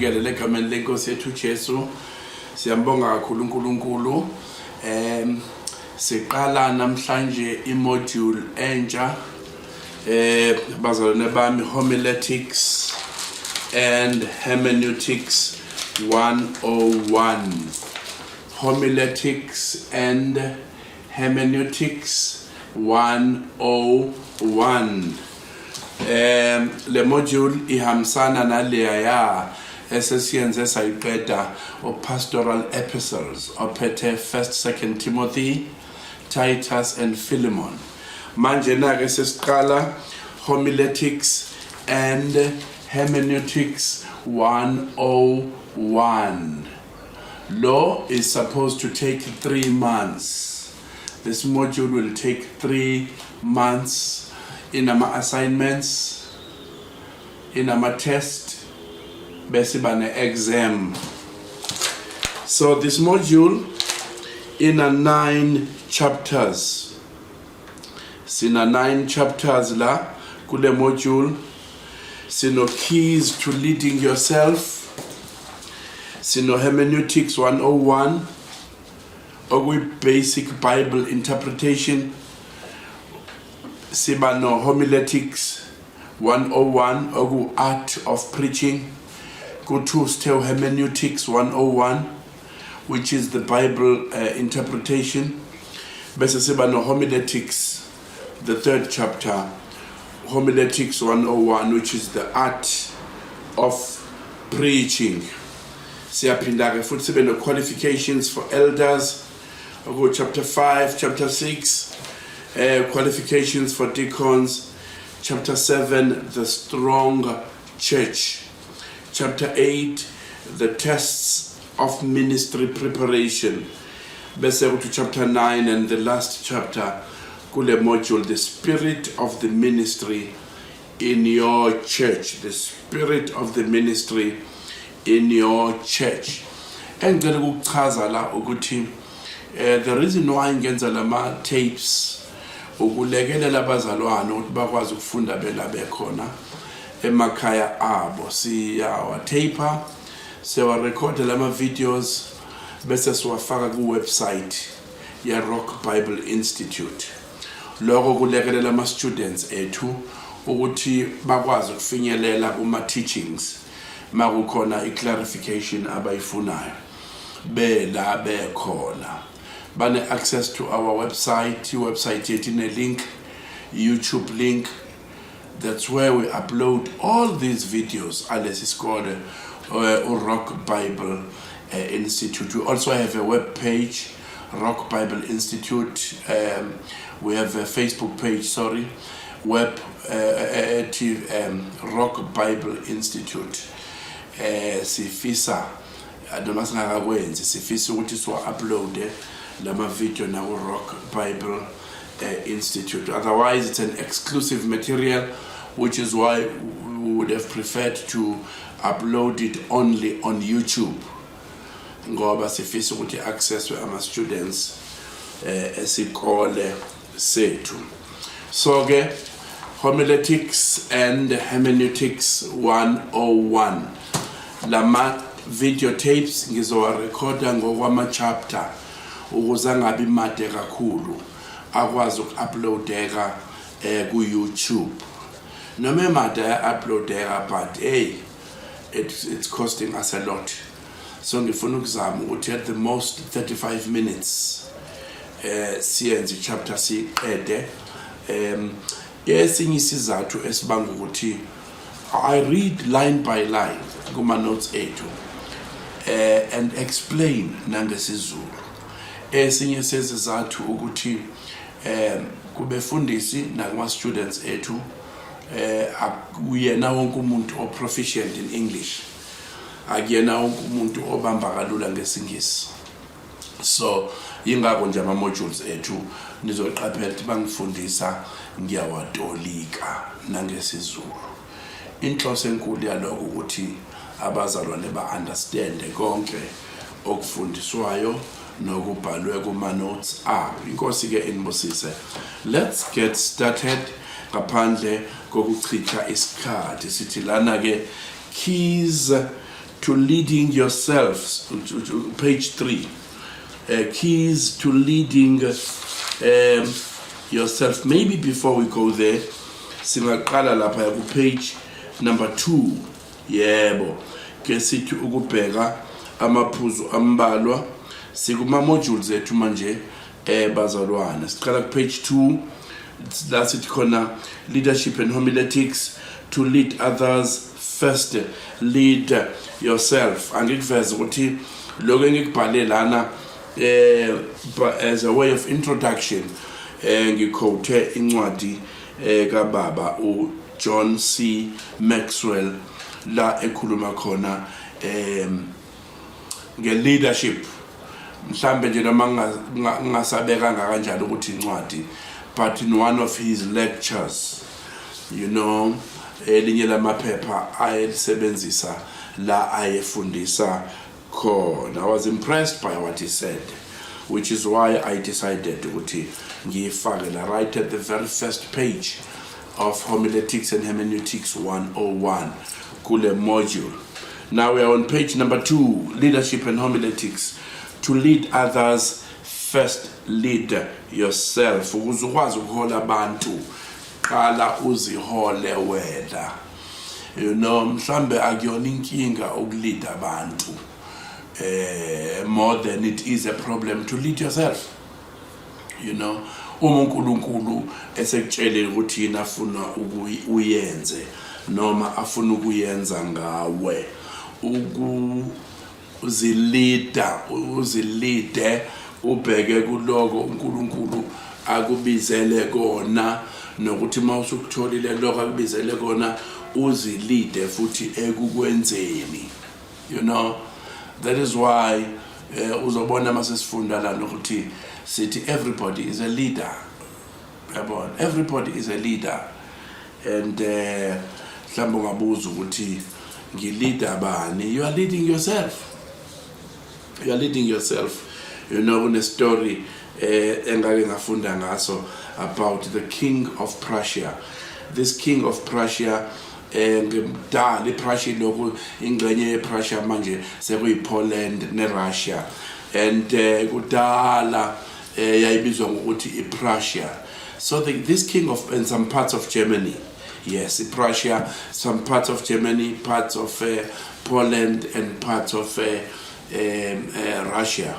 Siyabingelela egameni lenkosi yethu Jesu. Siyambonga kakhulu uNkulunkulu. Siqala namhlanje imodule entsha bazalwane bami, homiletics and hermeneutics 101. Homiletics and hermeneutics 101. Le module ihamsana naleya ya esesiyenze sayiqeda pastoral epistles ophethe 1st 2nd Timothy, Titus and Philemon. Manje na ke sesiqala homiletics and hermeneutics 101. Law is supposed to take 3 months. This module will take 3 months. In our assignments, in our test, basically an exam. So this module in a 9 chapters. Sina 9 chapters la kule module. Sino keys to leading yourself. Sino hermeneutics 101. Or basic Bible interpretation. Sibano homiletics 101 ogu art of preaching. Go to still hermeneutics 101, which is the Bible interpretation. Bese sibano homiletics, the 3rd chapter, homiletics 101, which is the art of preaching. Siyaphinda ke futhi sibe no qualifications for elders. Ogu chapter 5, chapter 6. Qualifications for deacons, chapter 7, the strong church, chapter 8, the tests of ministry preparation, to chapter 9 and the last chapter, kule module, the spirit of the ministry in your church, the spirit of the ministry in your church. And the reason why ngenza lama tapes ukulekelela abazalwane ukuthi bakwazi ukufunda bela bekhona emakhaya abo, siyawa taper, siyawa record lama videos bese siwafaka ku website ya Rock Bible Institute. Lokho kulekelela ama students ethu ukuthi bakwazi ukufinyelela kuma teachings makukhona i-clarification abayifunayo bela bekhona. Bane access to our website. Website yet in a link, YouTube link. That's where we upload all these videos. Unless it's called Rock Bible Institute. We also have a web page, Rock Bible Institute. We have a Facebook page. Rock Bible Institute. Sifisa. I don't know when. Sifisa ukuthi so upload lama video na Rock Bible Institute. Otherwise, it's an exclusive material, which is why we would have preferred to upload it only on YouTube. Ngoba sifisa ukuthi access to our students esikole sethu. So ke homiletics and hermeneutics 101. Lama videotapes ngizowa recorda ngokwama chapter. Ukuze ngabi made kakhulu akwazi ukuploadeka ku YouTube. Noma emade uploadeka, but it's costing us a lot. So ngifuna ukuzama ukuthi at the most 35 minutes siyenze chapter siqede. Esinye isizathu esibanga ukuthi I read line by line kuma notes ethu and explain nangesizulu. Esinye sezizathu ukuthi kubefundisi nakuma students ethu akuyena wonke umuntu o proficient in English, akuyena wonke umuntu obamba kalula ngesingisi. So ingakho nje ama modules ethu nizoqaphela ukuthi bangifundisa ngiyawadolika nangesizulu. Inhloso enkulu yaloko ukuthi abazalwane ba understand konke okufundiswayo nokubhalwe kuma notes inkosi ke inibusise. Let's get started ngaphandle kokuchitha isikhathi. Sithi lana ke keys to leading yourselves, page 3. Keys to leading yourself. Maybe before we go there, singaqala lapha ku page number 2. Yebo, ke sithi ukubheka amaphuzu ambalwa sikuma modules ethu manje bazalwane. Siqala ku page 2. That's it khona leadership and homiletics. To lead others first, lead yourself. Angikuveza ukuthi lokho engikubhale lana as a way of introduction ngiquote incwadi kababa John C. Maxwell la ekhuluma khona nge-leadership. Mhlambe nje noma ngingasabeka kanjalo ukuthi incwadi, but in one of his lectures, elinye lamaphepha ayelisebenzisa la ayefundisa khona. I was impressed by what he said, which is why I decided ukuthi ngiyifake la right at the very first page of Homiletics and Hermeneutics 101 kule module. Now we are on page number 2, Leadership and Homiletics. To lead others first, lead yourself. Ukuze ukwazi ukuhola abantu, qala uzihole wena. Mhlambe akuyona inkinga ukulead abantu. More than it is a problem to lead yourself. uNkulunkulu esekutshele ukuthi yena afuna uyenze noma afuna ukuyenza ngawe, uzilide ubheke kuloko uNkulunkulu akubizele kona, nokuthi mawusukutholile lokho akubizele kona uzilide futhi ekukwenzeni. That is why uzobona masesifunda la nokuthi sithi everybody is a leader. Everybody is a leader. And mhlawumbe ungabuza ukuthi ngilida bani? You are leading yourself. You are leading yourself. Kune story engake ngafunda ngaso about the king of Prussia. This king of Prussia ngimdala iPrussia lokho ingxenye yePrussia manje sekuyiPoland neRussia, and kudala yayibizwa ngokuthi iPrussia. So this king of, and some parts of Germany, yes, Prussia, some parts of Germany, parts of Poland, and parts of Russia.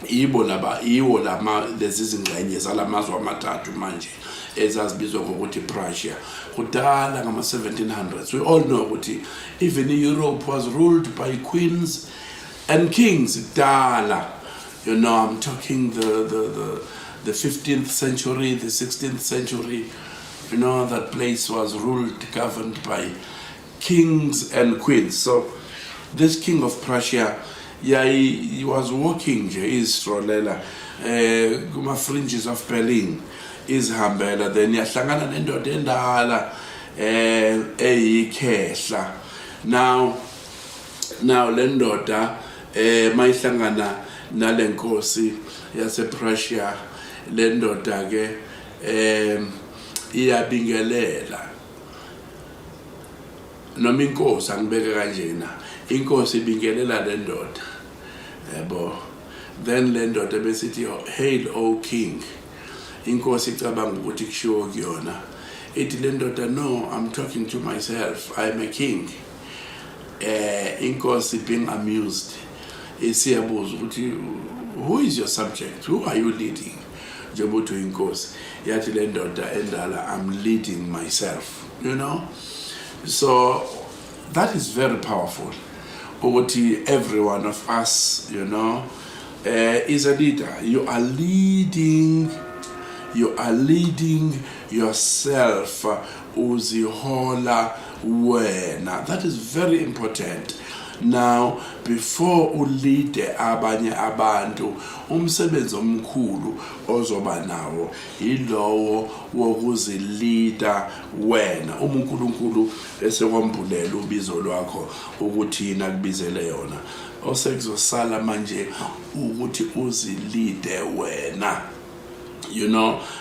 Iwo lama lezi zingxenye zalamazwe amathathu manje ezazibizwa ngokuthi Prussia. Kudala ngama 1700s. We all know ukuthi even Europe was ruled by queens and kings. Dala, I'm talking the 15th century, the 16th century. That place was ruled, governed by kings and queens. So this king of Prussia, he was walking Israel kuma fringes of Berlin, izihambela, then yahlangana nendoda endala eyikhehla. Now le ndoda mayihlangana nalenkosi yasePrussia, le ndoda ke iyabingelela. Noma inkosi angibeke kanjena, inkosi ibingelela le ndoda. Then le ndoda besithi, "Hail, O king." Inkosi icabanga ukuthi kushiwo kuyona. Ithi le ndoda, "No, I'm talking to myself. I'm a king." Inkosi being amused, isiyabuza ukuthi, "Who is your subject? Who are you leading?" Njengoba inkosi yathi le ndoda endala, "I'm leading myself." So that is very powerful. Every one of us, is a leader. You are leading yourself. Uzihola wena. That is very important. Now, before ulide abanye abantu, umsebenzi omkhulu ozoba nawo yilowo wokuzilida wena. uNkulunkulu esekwambulela ubizo lwakho ukuthi yina kubizele yona. Osekuzosala manje ukuthi uzilide wena.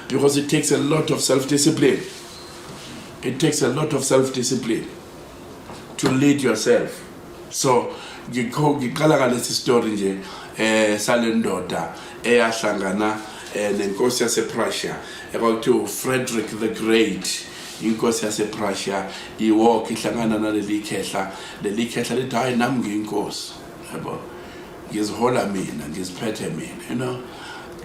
Because it takes a lot of self-discipline. It takes a lot of self-discipline to lead yourself. So ngiqala ngalesi story nje salendoda eyahlangana nenkosi yasePrussia ekwakuthi Frederick the Great. Inkosi yasePrussia iwalk ihlangana naleli khehla lithi hayi nami ngiyinkosi, yabo, ngizihola mina, ngiziphethe mina. You know,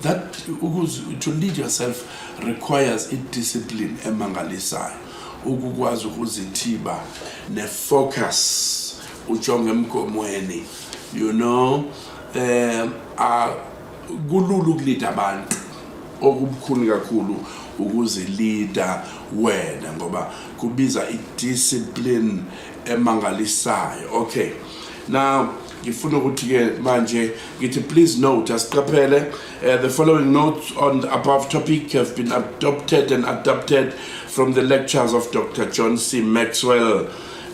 that to lead yourself requires discipline emangalisayo, ukukwazi ukuzithiba ne-focus, ujonge emgomweni. You know, kulula ukulida abantu, okubukhulu kakhulu ukuzilida wena ngoba kubiza i-discipline emangalisayo. Okay, now ngifuna ukuthi ke manje ngithi please note, asiqaphele, the following notes on the above topic have been adopted and adapted from the lectures of Dr. John C. Maxwell.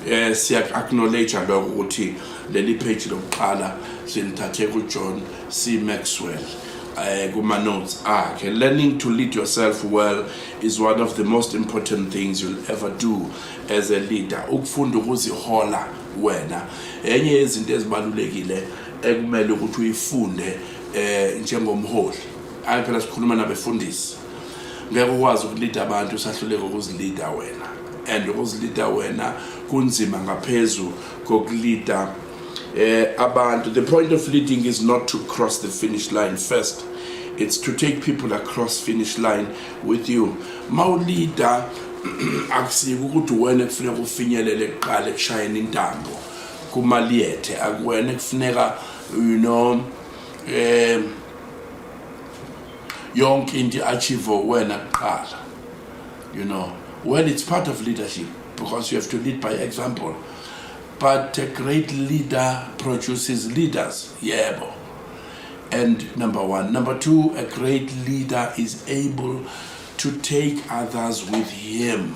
Siya-acknowledge lokho ukuthi leli page lokuqala sinithathe ku-John C. Maxwell. Kuma notes akhe. Learning to lead yourself well is one of the most important things you'll ever do as a leader. Ukufunda ukuzihola wena enye yezinto ezibalulekile ekumele ukuthi uyifunde njengomholi. Hayi phela sikhuluma nabefundisi, ngeke ukwazi ukulida abantu usahluleka ukuzilida wena, and ukuzilida wena kunzima ngaphezu kokulida abantu. The point of leading is not to cross the finish line first, it's to take people across finish line with you. Mawulida akusiko ukuthi wena kufuneka ufinyelele kuqala ekushayeni intambo kumaliyethe, akuwena kufuneka you know yonke into achieve wena kuqala. You know, well, it's part of leadership because you have to lead by example. But a great leader produces leaders. Yebo. And number one. Number two, a great leader is able to take others with him.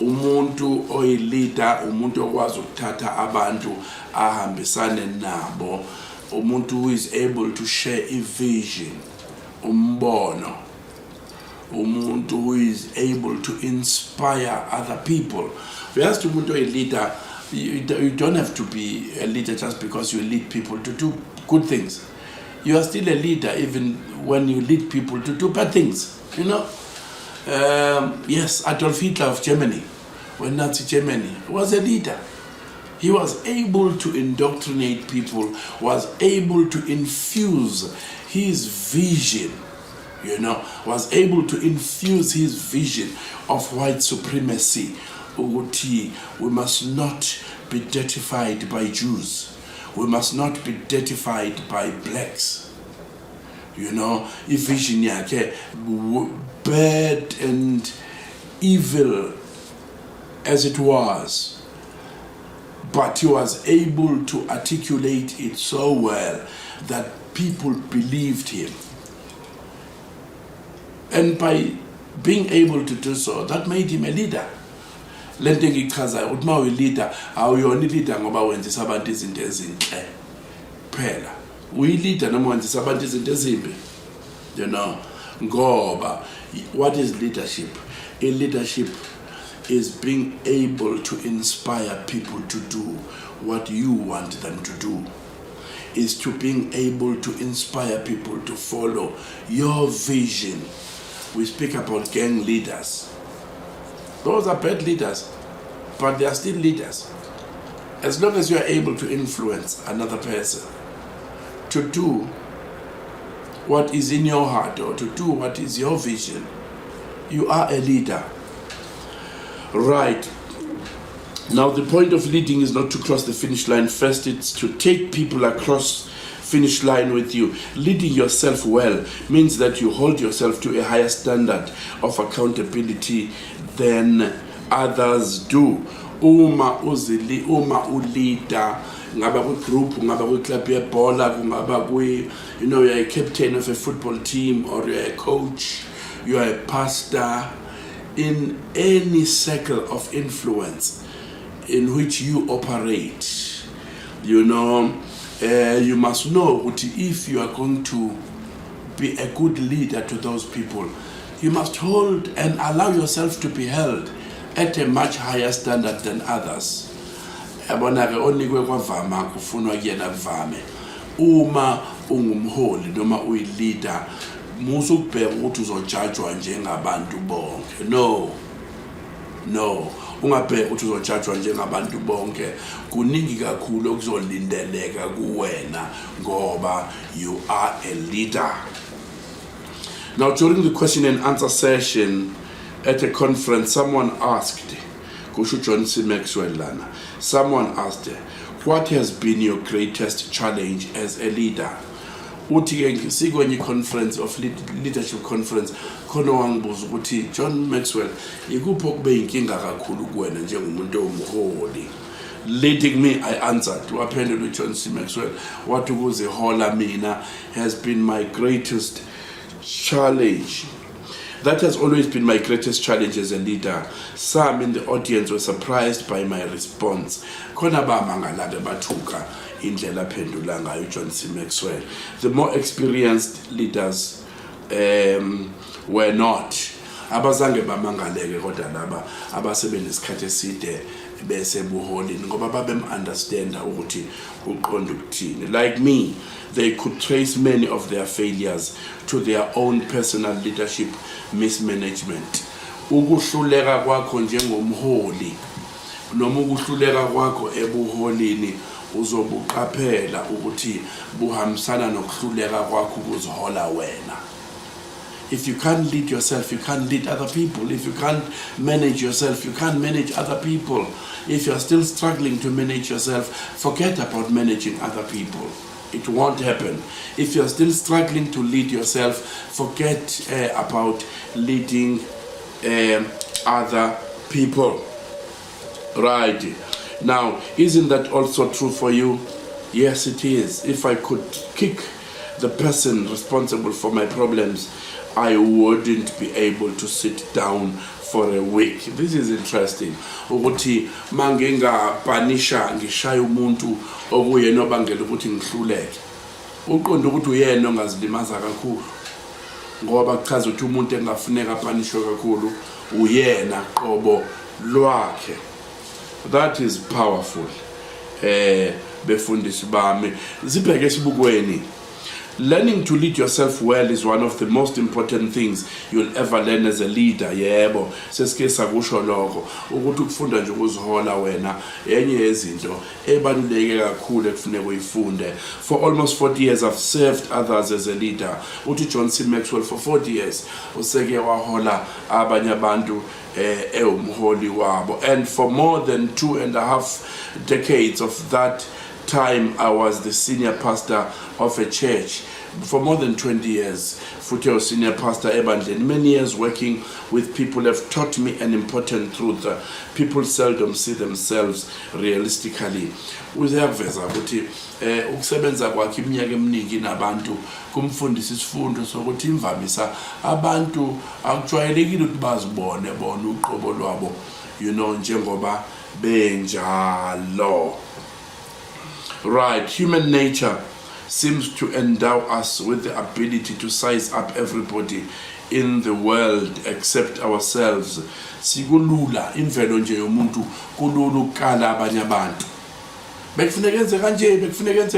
Umuntu oyi leader, umuntu okwazi ukuthatha abantu ahambisane nabo. Umuntu who is able to share a vision, umbono. Umuntu who is able to inspire other people. Whereas to umuntu oyi leader, you don't have to be a leader just because you lead people to do good things. You are still a leader even when you lead people to do bad things. You know, yes, Adolf Hitler of Germany, when Nazi Germany, was a leader. He was able to indoctrinate people, was able to infuse his vision, you know, was able to infuse his vision of white supremacy. We must not be dirtified by Jews. We must not be dirtified by blacks. You know, if vision yake bad and evil as it was, but he was able to articulate it so well that people believed him. And by being able to do so, that made him a leader. Lento ngichazayo ukuthi uma uyi-leader awuyona i-leader ngoba wenzisa abantu izinto ezinhle phela. Uyi-leader noma wenzisa abantu izinto ezimbi. You know, ngoba what is leadership? A leadership is being able to inspire people to do what you want them to do. Is to being able to inspire people to follow your vision. We speak about gang leaders. Those are bad leaders, but they are still leaders. As long as you are able to influence another person to do what is in your heart or to do what is your vision, you are a leader. Right. Now, the point of leading is not to cross the finish line first, it's to take people across finish line with you. Leading yourself well means that you hold yourself to a higher standard of accountability than others do. Uma ulida, ngaba ku-group, ngaba ku-club yebhola, ngaba you know, you're a captain of a football team or you're a coach, you are a pastor, in any circle of influence in which you operate, you know, you must know that if you are going to be a good leader to those people, you must hold and allow yourself to be held at a much higher standard than others. yabona ke onikwe kwavama kufunwa kuyena kuvame. Uma ungumholi noma uyi-leader musu kubheka ukuthi uzojajwa njengabantu bonke. No, ungabheka ukuthi uzojajwa njengabantu bonke. Kuningi kakhulu okuzolindeleka kuwena ngoba you are a leader. Now, during the question and answer session at a conference, someone asked, Kushu John C. Maxwell Lana, someone asked, what has been your greatest challenge as a leader? Uthi sikwenye conference of leadership conference khona wangibuza ukuthi John Maxwell ikuphi okube inkinga kakhulu kuwena njengomuntu omholi. Leading me, I answered. Waphendula John C. Maxwell, what ukuzihola mina has been my greatest challenge. That has always been my greatest challenge as a leader. Some in the audience were surprised by my response. Khona bamangala bathuka indlela aphendula ngayo John C. Maxwell. The more experienced leaders were not. Abazange bamangaleke kodwa laba abasebenesikhathi eside bese buholini ngoba babem-understanda ukuthi uqonda ukuthini. Like me, they could trace many of their failures to their own personal leadership mismanagement. Ukuhluleka kwakho njengomholi noma ukuhluleka kwakho ebuholini uzobuqaphela ukuthi buhambisana nokuhluleka kwakho ukuzihola wena. If you can't lead yourself, you can't lead other people. If you can't manage yourself, you can't manage other people. If you're still struggling to manage yourself, forget about managing other people. It won't happen. If you're still struggling to lead yourself, forget about leading other people. Right. Now, isn't that also true for you? Yes, it is. If I could kick the person responsible for my problems, I wouldn't be able to sit down for a week. This is interesting. Ukuthi mangenga panisha ngishaya umuntu okuyena obangela ukuthi ngihluleke. Uqonda ukuthi uyena ongazilimaza kakhulu. Ngoba kuchaza ukuthi umuntu engafuneka panishwe kakhulu uyena qobo lwakhe. That is powerful. Befundisi bami sibheke esibukweni. Learning to lead yourself well is one of the most important things you'll ever learn as a leader. Yebo, sesike sakusho lokho ukuthi ukufunda nje ukuzihola wena enye yezinto ebaluleke kakhulu ekufuneka uyifunde. For almost 40 years I've served others as a leader. Uthi John C. Maxwell for 40 years useke wahola abanye abantu umholi wabo, and for more than 2.5 decades of that time I was the senior pastor of a church. For more than 20 years, futhi was senior pastor ebandleni. Many years working with people have taught me an important truth. People seldom see themselves realistically. Uyaveza ukuthi ukusebenza kwakhe iminyaka eminingi nabantu kumfundisa isifundo sokuthi imvamisa abantu akujwayelekile ukuthi bazibone bona uqobo lwabo njengoba benjalo. Right, human nature seems to endow us with the ability to size up everybody in the world except ourselves. Sikulula imvelo nje yomuntu kulula ukukala abanye abantu. Bekufuneka enze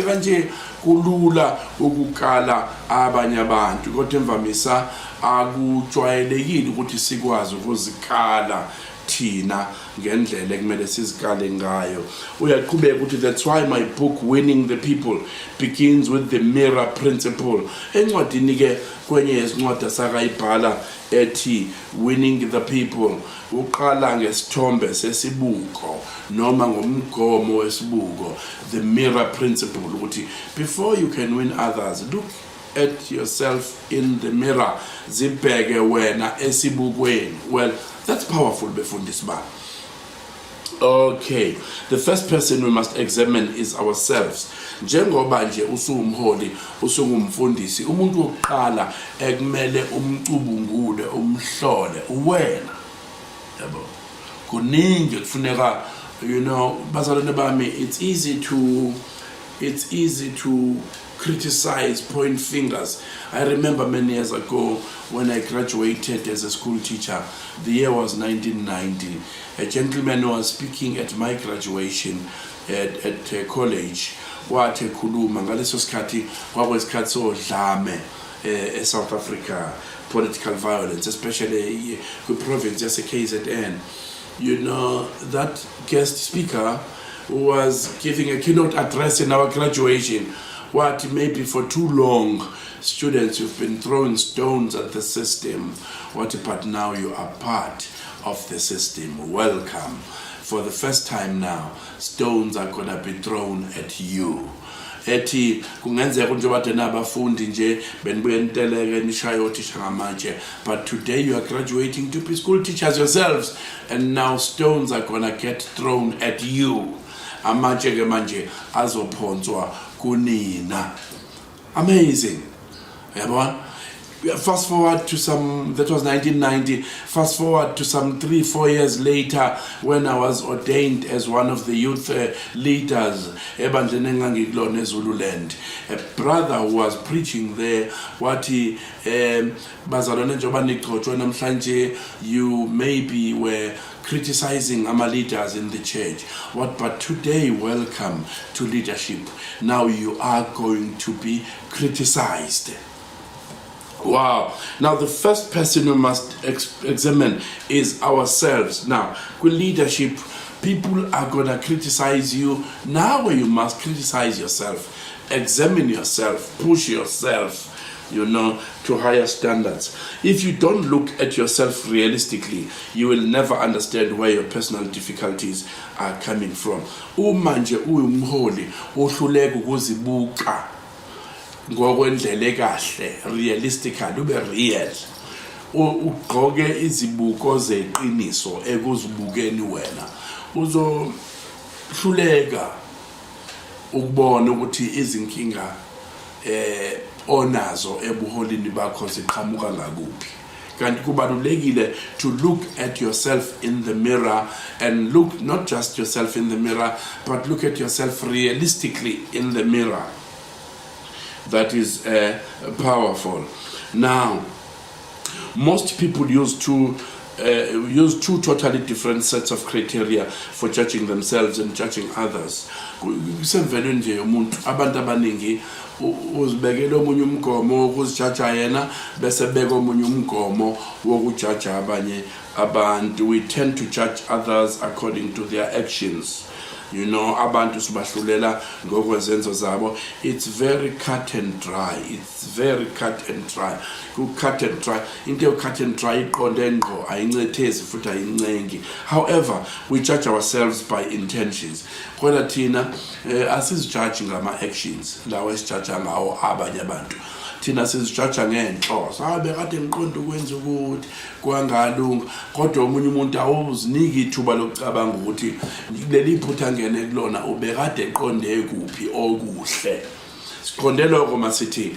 kanje kulula ukukala abanye abantu. Kodwa imvamisa akujwayelekile ukuthi sikwazi ukuzikala thina ngendlela ekumele sizikale ngayo. Uyaqhubeka ukuthi that's why my book Winning the People begins with the mirror principle. Encwadini ke kwenye yezincwadi sakayibhala ethi Winning the People uqala ngesithombe sesibuko noma ngomgomo wesibuko, the mirror principle, ukuthi before you can win others, look at yourself in the mirror. Zibheke wena esibukweni. Well, that's powerful befundisi bami. Okay, the first person we must examine is ourselves. Njengoba nje usungumholi, usungumfundisi, umuntu wokuqala ekumele umcubungule, umhlole uwena. Yabo. Kuningi kufuneka, bazalwane bami, it's easy to it's easy to criticize, point fingers. I remember many years ago when I graduated as a school teacher, the year was 1990. A gentleman was speaking at my graduation at college. Wathi ekhuluma ngaleso sikhathi kwakuyisikhathi sodlame eSouth Africa, political violence, especially kwi-province yase-KZN. You know, that guest speaker was giving a keynote address in our graduation. What maybe for too long students you've been throwing stones at the system. What but now you are part of the system. Welcome. For the first time now, stones are gonna be thrown at you. Ethi kungenzeka nje bade nabafundi nje benibuye nteleke nishaye othisha ngamanje, but today you are graduating to be school teachers yourselves, and now stones are gonna get thrown at you. Amanje ke manje azophonswa kunina. Amazing. Yabona? Fast forward to that was 1990, fast forward to some 3-4 years later when I was ordained as one of the youth leaders, ebandleni engangikulona eZululand. A brother who was preaching there, wathi bazalwane njengoba nigcotshwe namhlanje, you maybe were criticizing our leaders in the church. But today, welcome to leadership. Now you are going to be criticized. Wow. Now the first person we must examine is ourselves. Now, with leadership, people are going to criticize you. Now you must criticize yourself. Examine yourself. Push yourself, to higher standards. If you don't look at yourself realistically, you will never understand where your personal difficulties are coming from. Umanje uyumholi ohluleka ukuzibuka ngokwendlela ekahle, realistically, ube real. Ugqoke izibuko zeqiniso ekuzibukeni wena. Uzohluleka ukubona ukuthi izinkinga onazo ebuholini bakho ziqhamuka ngakuphi. Kanti kubalulekile to look at yourself in the mirror, and look not just yourself in the mirror, but look at yourself realistically in the mirror. That is powerful. Now, most people use two totally different sets of criteria for judging themselves and judging others. Kusemvelo nje yomuntu, abantu abaningi uzibekela omunye umgomo wokuzijaja yena bese beka omunye umgomo wokujaja abanye abantu. We tend to judge others according to their actions. Abantu sibahlulela ngokwezenzo zabo. It's very cut and dry. It's very cut and dry. Cut and dry. Into cut and dry iqonde ngqo, ayincethezi futhi ayincengi. However, we judge ourselves by intentions. Kodwa thina asizijudge ngama actions lawo esijudge ngawo abanye abantu. Thina sizijudge ngenhloso. Bekade ngiqonda ukwenza ukuthi kwangalunga, kodwa omunye umuntu awuziniki ithuba lokucabanga ukuthi leli phutha ngene kulona ubekade eqonde kuphi okuhle. Siqonde lokho masithi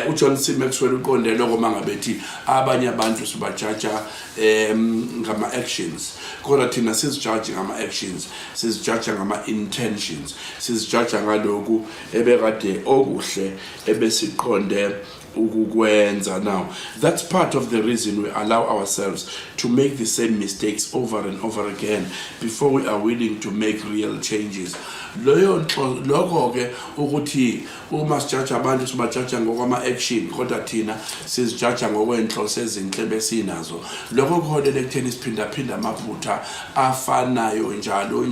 uJohn C. Maxwell uqonde lokho mangabethi abanye abantu sibajaja ngama actions, kodwa thina sizijudge ngama actions, sizijudge ngama intentions, sizijudge ngalokhu ebekade okuhle ebesiqonde ukukwenza. Now, that's part of the reason we allow ourselves to make the same mistakes over and over again before we are willing to make real changes. Lokho ke ukuthi uma sijudge abantu sibajaja ngokwama action, kodwa thina sizijudge ngokwenhloso ezinhle besinazo. Lokho kuholela ekutheni siphinda amaphutha afanayo njalo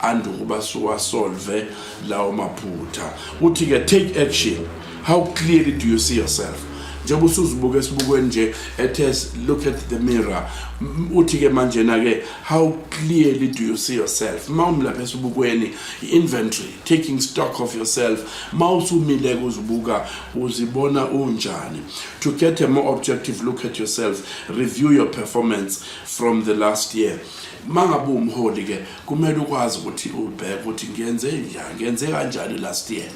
andukuba solve lawo maphutha. Uthi ke take action. How clearly do you see yourself? Njengoba usuzibuka esibukweni nje, look at the mirror. Uthi ke manje na ke, how clearly do you see yourself? Mawumlapha esibukweni, inventory, taking stock of yourself. Mawusumile kuzibuka, uzibona unjani. To get a more objective look at yourself, review your performance from the last year. Mangabe umholi ke, kumele ukwazi ukuthi ubheke ukuthi ngenze kanjani last year,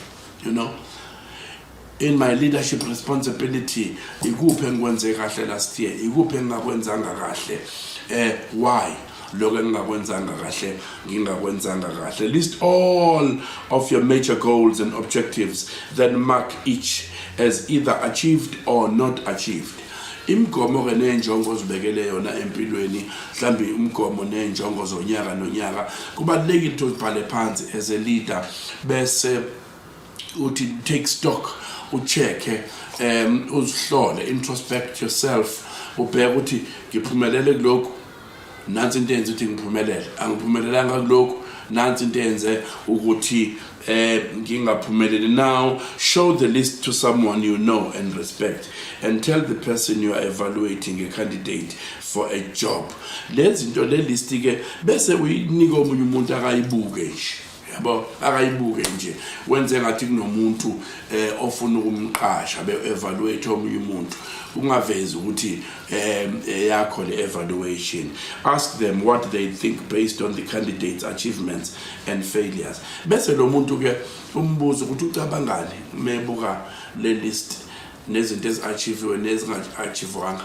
in my leadership responsibility, ikuphi engikwenze kahle last year, ikuphi engakwenzanga kahle. Why? lokho engingakwenzanga kahle ngingakwenzanga kahle. List all of your major goals and objectives, then mark each as either achieved or not achieved. Imgomo ke nenjongo ozibekele yona empilweni, mhlambi umgomo nenjongo zonyaka nonyaka, kubalulekile ukuthi ubhale phansi as a leader bese uthi take stock, uchecke, uzihlole, introspect yourself, ubheke ukuthi ngiphumelele kulokho, nansi into enze ukuthi ngiphumelele, angiphumelelanga kulokho, nansi into enze ukuthi ngingaphumeleli. Now show the list to someone you know and respect and tell the person you are evaluating a candidate for a job. Lezi into le list ke bese uyinika omunye umuntu akayibuke nje, yabo, akayibuke nje, wenze ngathi kunomuntu ofuna ukumqasha be evaluate omunye umuntu, ungavezi ukuthi yakho le evaluation. Ask them what they think based on the candidate's achievements and failures. Bese lo muntu ke umbuzo ukuthi ucabangani mebuka le list nezinto eziachieve nezingachievewanga,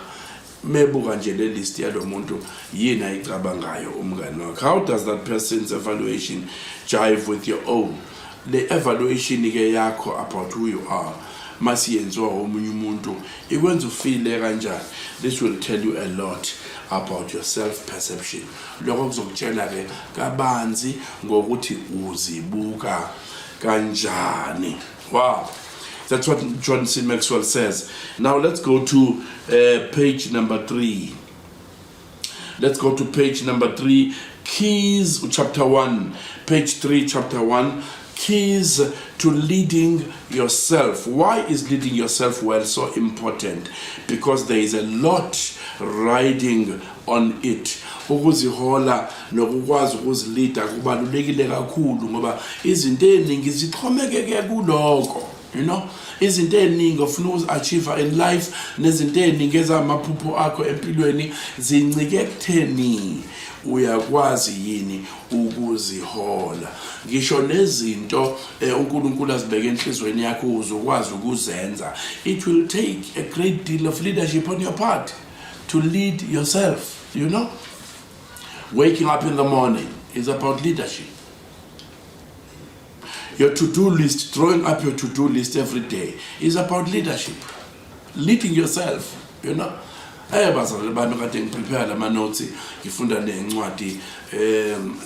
mebuka nje le list yalo muntu yini ayicabangayo umngani wakho. How does that person's evaluation jive with your own? Le evaluation ke yakho about who you are masiyenziwa omunye umuntu ikwenza ufile kanjani. This will tell you a lot about your self perception. Lokho kuzokutshela ke kabanzi ngokuthi uzibuka kanjani. Wow, that's what John C. Maxwell says. Now let's go to page number 3. Let's go to page number 3. Keys, chapter 1. Page 3, chapter 1. Keys to leading yourself. Why is leading yourself well so important? Because there is a lot riding on it. Ukuzihola nokukwazi ukuzilida kubalulekile kakhulu ngoba izinto eziningi zixhomekeke kuloko, you know, izinto eziningi ofuna uzi-achieve in life nezinto eziningi ezamaphupho akho empilweni zincike ekutheni uyakwazi yini ukuzihola. Ngisho nezinto uNkulunkulu azibeke enhlizweni yakho uzokwazi ukuzenza. It will take a great deal of leadership on your part to lead yourself, you know. Waking up in the morning is about leadership. Your to-do list, drawing up your to-do list every day is about leadership. Leading yourself, you know. Bazalwane bami kade ngiprepare lama notes ngifunda nencwadi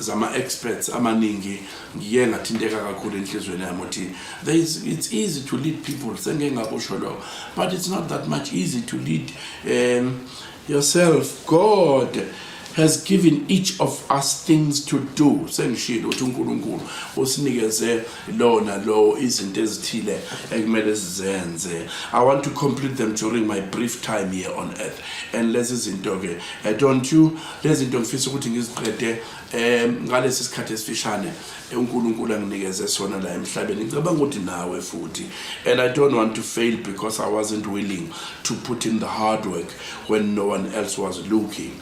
zama experts amaningi, ngiye ngathinteka kakhulu enhlizweni yami ukuthi it's easy to lead people, sengeke ngabusho lo, but it's not that much easy to lead yourself. God has given each of us things to do. Sengishilo ukuthi uNkulunkulu usinikeze lona lo izinto ezithile ekumele sizenze. I want to complete them during my brief time here on earth. And lezi zinto ke don't you, lezi zinto ngifisa ukuthi ngiziqede ngalesi sikhathi esifishane uNkulunkulu anginikeze sona la emhlabeni. Ngicabanga ukuthi nawe futhi. And I don't want to fail because I wasn't willing to put in the hard work when no one else was looking.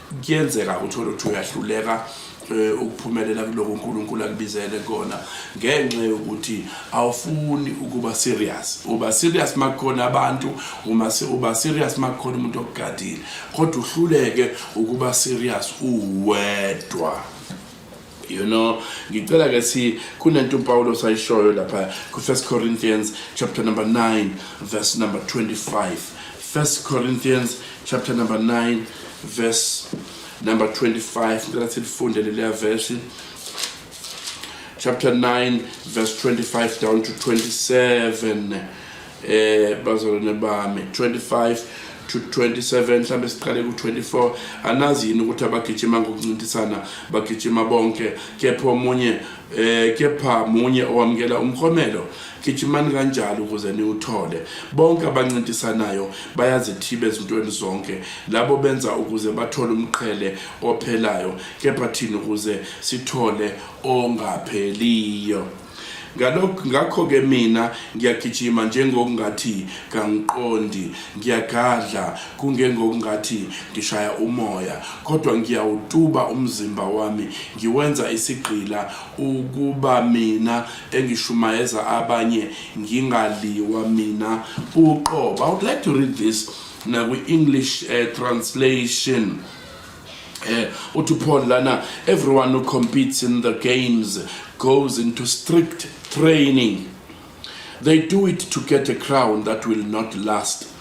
Kuyenzeka uthola ukuthi uyahluleka ukuphumelela kuloko uNkulunkulu akubizele kona ngenxa yokuthi awufuni ukuba serious. Uba serious makukhona abantu, uba serious makukhona umuntu okugadile, kodwa uhluleke ukuba serious uwedwa. You know, ngicela ke kunento uPaulo sayishoyo lapha ku 1 Corinthians chapter number 9 verse number 25. 1 Corinthians chapter number 9 verse number 25. Let's funde le verse. Chapter 9 verse 25 down to 27. Bazalwane bami, 25 to 27, mhlambe siqale ku 24. Anazi yini ukuthi abagijima ngokuncintisana bagijima bonke, kepha munye owamkela umkhomelo. Gijimani kanjalo ukuze niwuthole. Bonke abancintisanayo bayazithiba ezintweni zonke, labo benza ukuze bathole umqhele ophelayo, kepha thina ukuze sithole ongapheliyo. Ngakho ke mina ngiyagijima njengokungathi kangiqondi, ngiyagadla kungengokungathi ngishaya umoya, kodwa ngiyawutuba umzimba wami, ngiwenza isigqila ukuba mina engishumayeza abanye ngingaliwa mina uqobo. I would like to read this now with English translation. Uthi Paul lana, everyone who competes in the games goes into strict training. They do it to get a crown that will not last,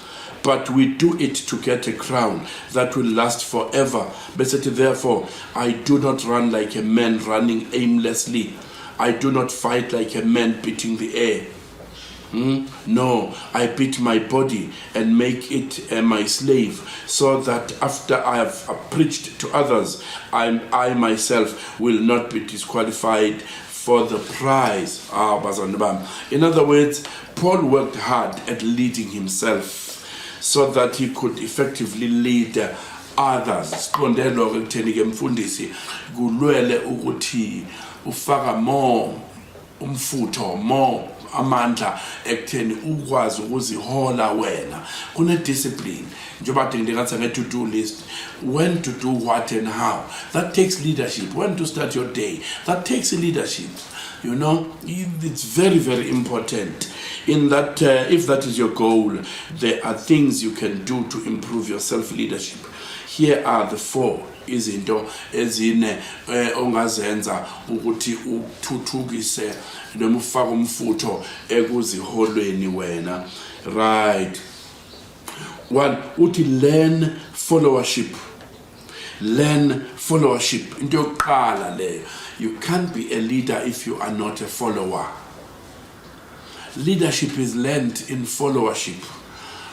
but we do it to get a crown that will last forever. But therefore, I do not run like a man running aimlessly. I do not fight like a man beating the air. No, I beat my body and make it my slave, so that after I have preached to others, I myself will not be disqualified for the prize. In other words, Paul worked hard at leading himself so that he could effectively lead others. Siqondelo ekutheni ke mfundisi kulwele ukuthi ufaka more umfutho, more amandla ekutheni ukwazi ukuzihola wena. Kune discipline njengoba ndingathi nge-to-do list, when to do what and how. That takes leadership. When to start your day, that takes leadership. You know, it's very, very important in that if that is your goal, there are things you can do to improve your self-leadership. Here are the 4 izinto ezine ongazenza ukuthi uthuthukise noma ufake umfutho ekuziholweni wena. Right. 1, uthi learn followership. Learn followership. Into yokuqala leyo. You can't be a leader if you are not a follower. Leadership is learned in followership.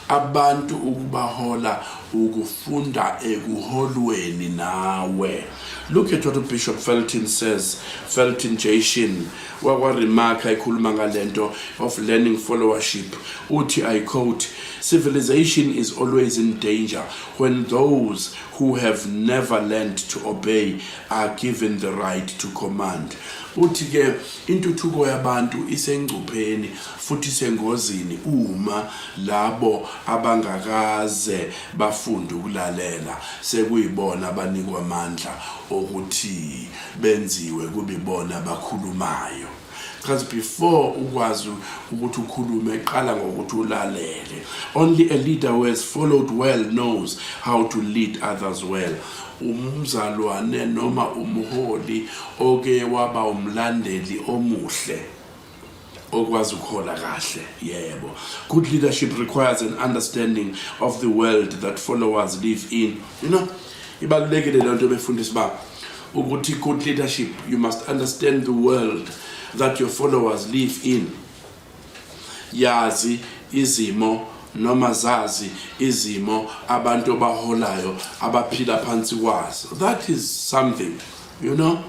Abantu ukubahola ukufunda ekuholweni nawe. Look at what Bishop Felton says. Felton Jashin wakwa remark ayikhuluma ngalento of learning followership. Uthi, I quote, civilization is always in danger when those who have never learned to obey are given the right to command. Uthi ke intuthuko yabantu isengcupheni futhi sengozini uma labo abangakaze bafunda ukulalela sekuyibona abanikwa amandla ukuthi benziwe kubibona abakhulumayo. Because before ukwazi ukuthi ukhulume qala ngokuthi ulalele. Only a leader who has followed well knows how to lead others well. Umzalwane noma umholi oke waba umlandeli omuhle okwazi ukhola kahle. Yebo. Good leadership requires an understanding of the world that followers live in. You know, ibalulekile lento befundisi ba ukuthi good leadership, you must understand the world that your followers live in. Yazi izimo noma zazi izimo abantu abaholayo abaphila phansi kwazo. That is something, you know.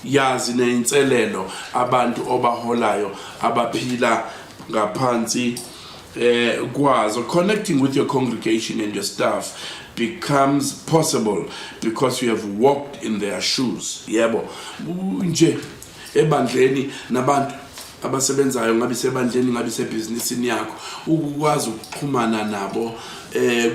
Yazi neinselelo abantu obaholayo abaphila ngaphansi kwazo. Connecting with your congregation and your staff becomes possible because you have walked in their shoes. Yebo. Nje ebandleni nabantu abasebenzayo ngabe sebandleni ngabe sebhizinisini yakho ukwazi ukuxhumana nabo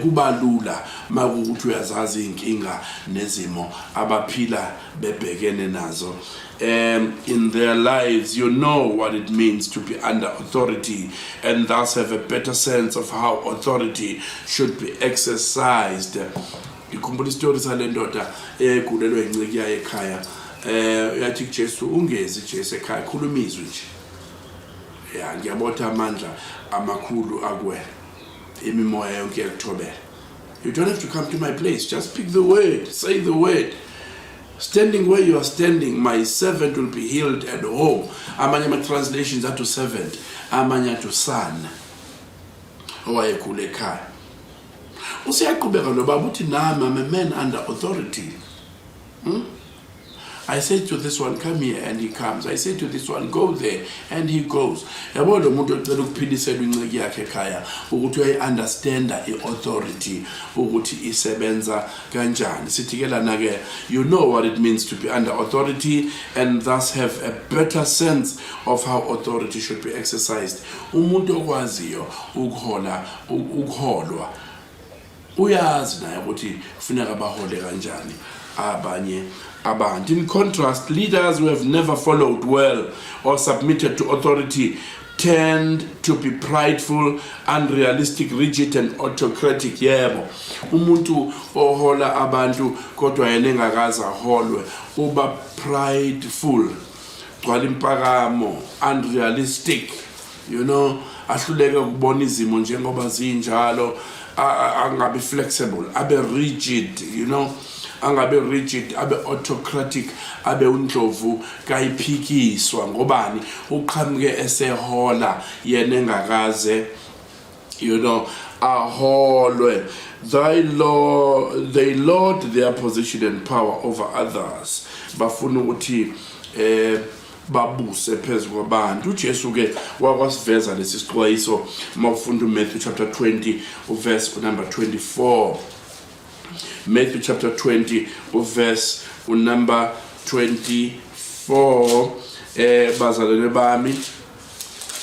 kubalula makuthi uyazazi inkinga nezimo abaphila bebhekene nazo in their lives. You know what it means to be under authority and thus have a better sense of how authority should be exercised. Ngikhumbula istori salendoda egulelwe inciki yayo ekhaya. Yathi kuJesu ungezi Jesu ekhaya khulumizwe nje. Ya ngiyabotha amandla amakhulu akwe imimoya yonke yakuthobela. You don't have to come to my place, just speak the word, say the word. Standing where you are standing, my servant will be healed at home. Amanye translations are to servant, amanye to son owayekhula ekhaya. Usiyaqhubeka nobaba uthi nami I'm a man under authority. I say to this one, come here, and he comes. I say to this one, go there, and he goes. Yabo lo muntu ocela ukuphilisela inciki yakhe ekhaya ukuthi uyayiunderstanda i-authority ukuthi isebenza kanjani. Sithi ke lana ke, you know what it means to be under authority and thus have a better sense of how authority should be exercised. Umuntu okwaziyo ukuholwa uyazi naye ukuthi kufuneka bahole kanjani abanye abantu. In contrast, leaders who have never followed well or submitted to authority tend to be prideful, unrealistic, rigid and autocratic. Yebo, umuntu ohola abantu kodwa yena engakaze aholwe uba prideful, gcwala impakamo, unrealistic, ahluleke ukubona izimo njengoba zinjalo, angabe flexible, abe rigid, angabe rigid, abe autocratic, abe undlovu kayiphikiswa. Ngobani? Uqhamuke esehola yena engakaze aholwe. They lord their position and power over others. Bafuna ukuthi babuse phezu kwabantu. UJesu ke wakwasiveza lesi sixwayiso mawufunda uMatthew chapter 20 verse number 24. Matthew chapter 20 verse number 24. Bazalwane bami,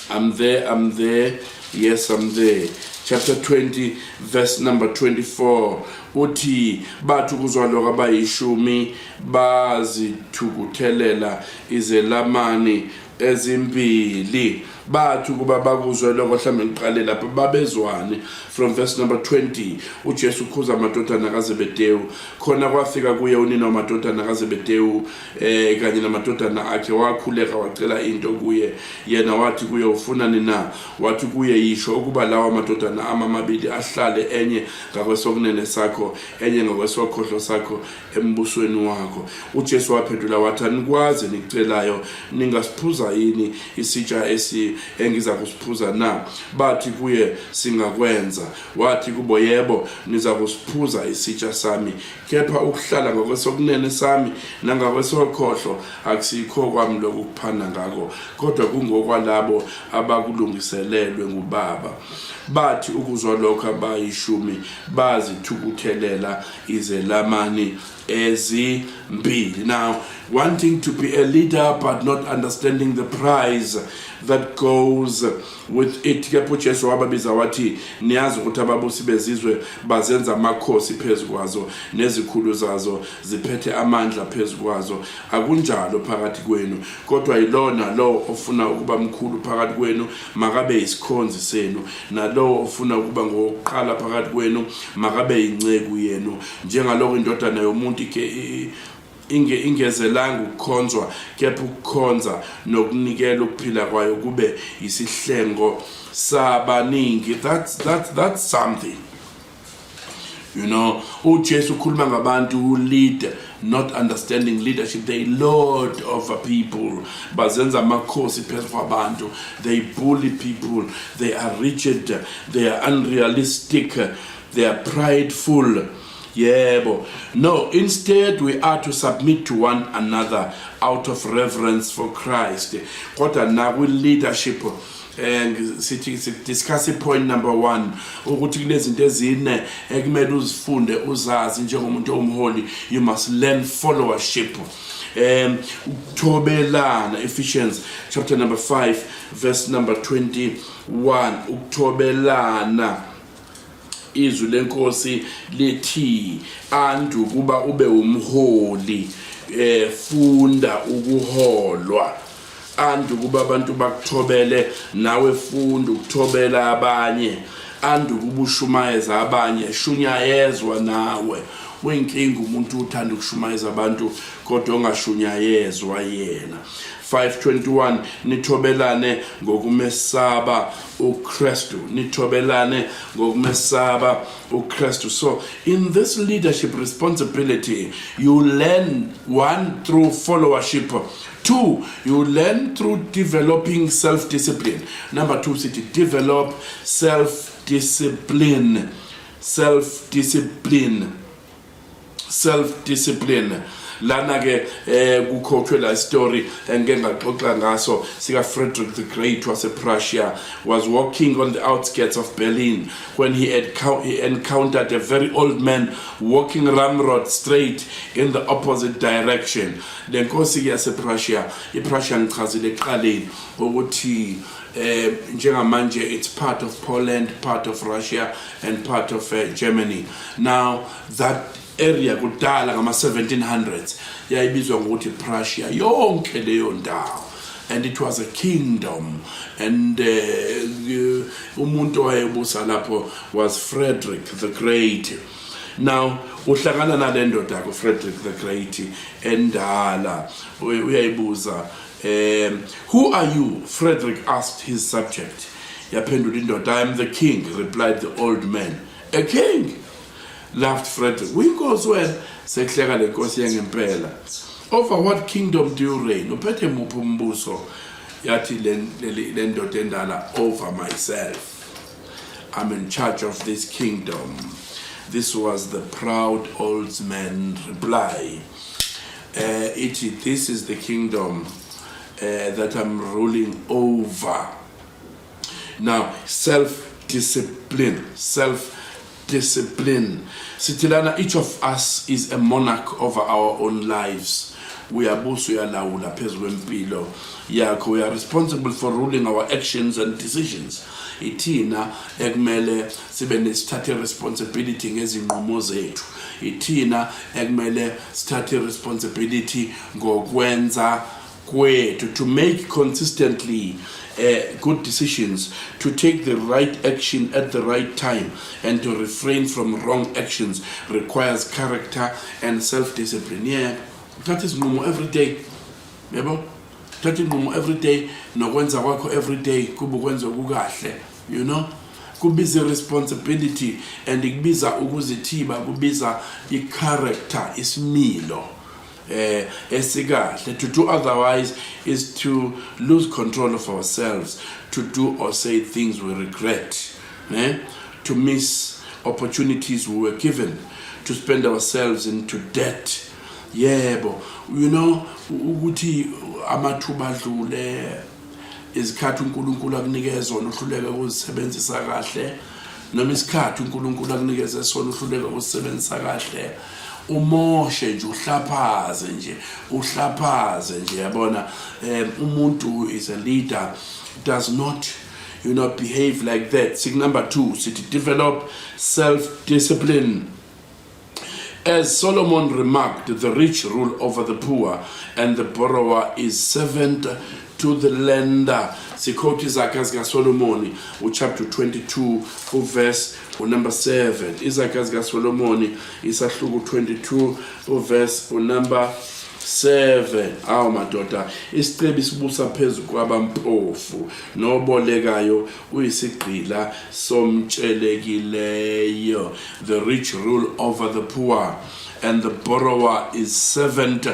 I'm there, yes I'm there. Chapter 20 verse number 24 uthi bathu kuzwaloka abayishumi bazithukuthelela izelamani ezimbili. Bathu kuba bakuzwe lokho mhlambe ngiqale lapha babezwane. From verse number 20 uJesu ukhuza amadodana kaZebedeu, khona kwafika kuye unina wamadodana kaZebedeu kanye namadodana akhe, wakhuleka wacela into kuye. Yena wathi kuye, ufunani na? Wathi kuye, yisho ukuba lawa amadodana amabili ahlale, enye ngakwesokunene sakho, enye ngakwesokhohlo sakho embusweni wakho. uJesu waphendula wathi, anikwazi nicelayo, ningasiphuza yini isitsha engiza kusiphuza na? Bathi kuye, singakwenza. Wathi kubo, yebo, niza kusiphuza isitsha sami, kepha ukuhlala ngakwesokunene sami nangakwesokhohlo akusikho kwami lokuphana ngako, kodwa kungokwalabo abakulungiselelwe nguBaba. Bathi ukuzwa lokho abayishumi bazithukuthelela izelamani ezimbili. Now, wanting to be a leader but not understanding the prize that goes with it. Kepha uJesu wababiza wathi, niyazi ukuthi ababusi bezizwe bazenza amakhosi phezu kwazo, nezikhulu zazo ziphethe amandla phezu kwazo. Akunjalo phakathi kwenu, kodwa yilona lo ofuna ukuba mkhulu phakathi kwenu makabe yisikhonzi senu, nalo ofuna ukuba ngokuqala phakathi kwenu makabe yinceku yenu. Njengalokho indodana yomuntu ke ingezelanga ukukhonzwa, kepha ukukhonza nokunikela ukuphila kwayo kube isihlengo sabaningi. That's something. uJesu ukhuluma ngabantu who lead, not understanding leadership. They lord over people, bazenza amakhosi phezu kwabantu. They bully people, they are rigid, they are unrealistic, they are prideful. Yebo. No, instead we are to submit to one another out of reverence for Christ. Kodwa na leadership, and discuss point number 1 ukuthi kunezinto ezine ekumele uzifunde uzazi njengomuntu omholi. You must learn followership. Ukuthobelana, Ephesians chapter number 5 verse number 21. Ukuthobelana, izwi lenkosi lithi, andu kuba ube umholi, funda ukuholwa. Andu kuba abantu bakuthobele, nawe funda ukuthobela abanye. Andu kuba ushumayeza abanye, shunyayezwa nawe. Wenkinga umuntu uthanda ukushumayeza abantu kodwa ongashunyayezwa yena. 5:21 nithobelane ngokumesaba uKristu. Nithobelane ngokumesaba uKristu. So in this leadership responsibility, you learn 1 through followership. 2, you learn through developing self-discipline. Number 2, develop self-discipline. Self-discipline. Lana ke kukhokhelwa la story engeke ngaxoxa ngaso sika Frederick the Great was a Prussia, was walking on the outskirts of Berlin when he encountered a very old man walking ramrod straight in the opposite direction. Le nkosi yase Prussia, iPrussia ngichazile eqaleni ukuthi njengamanje it's part of Poland, part of Russia and part of Germany. Now that area kudala ngama 1700s yayibizwa ngokuthi Prussia, yonke leyo ndawo and it was a kingdom, and umuntu owayebusa lapho was Frederick the Great. Now uhlangana nale ndoda yakho Frederick the Great endala uyayibuza, who are you? Frederick asked his subject. Yaphendula indoda, I am the king, replied the old man. A king? Laughed Frederick. Uyinkosi wena? Sekuhleka le nkosi yangempela. Over what kingdom do you reign? Uphethe muphi umbuso? Yathi le ndoda endala, over myself. I'm in charge of this kingdom. This was the proud old man's reply. This is the kingdom that I'm ruling over. Now, self-discipline. Sitilana, each of us is a monarch over our own lives. We are responsible for ruling our actions and decisions. Itina ekmele sibene start responsibility ngezinqumo zethu. Itina ekmele start responsibility ngokwenza kwethu, to make consistently good decisions, to take the right action at the right time, and to refrain from wrong actions requires character and self-discipline. Yeah, that is normal every day. Yebo? That is normal every day. Nokwenza kwakho every day kuba kwenza kukahle, you know? Kubiza responsibility, and kubiza ukuzithiba, kubiza i-character, isimilo. To do otherwise is to lose control of ourselves, to do or say things we regret, to miss opportunities we were given, to spend ourselves into debt. Yebo, you know, ukuthi amathuba adlule isikhathi uNkulunkulu akunikeza wona uhluleka ukuzisebenzisa kahle, noma isikhathi uNkulunkulu akunikeza sona uhluleka ukuzisebenzisa kahle, umoshe nje, uhlaphaze nje yabona. Umuntu is a leader, does not, you know, behave like that. Sig number 2, to develop self-discipline. As Solomon remarked, the rich rule over the poor, and the borrower is servant to the lender. Sikoti zakazga Solomoni, chapter 22, verse number 7. Izakazga Solomoni, isahluku 22, verse number 7. Awu madoda, isicebi sibusa phezu kwabampofu, nobolekayo uyisigqila somtshelekileyo. The rich rule over the poor, and the borrower is servant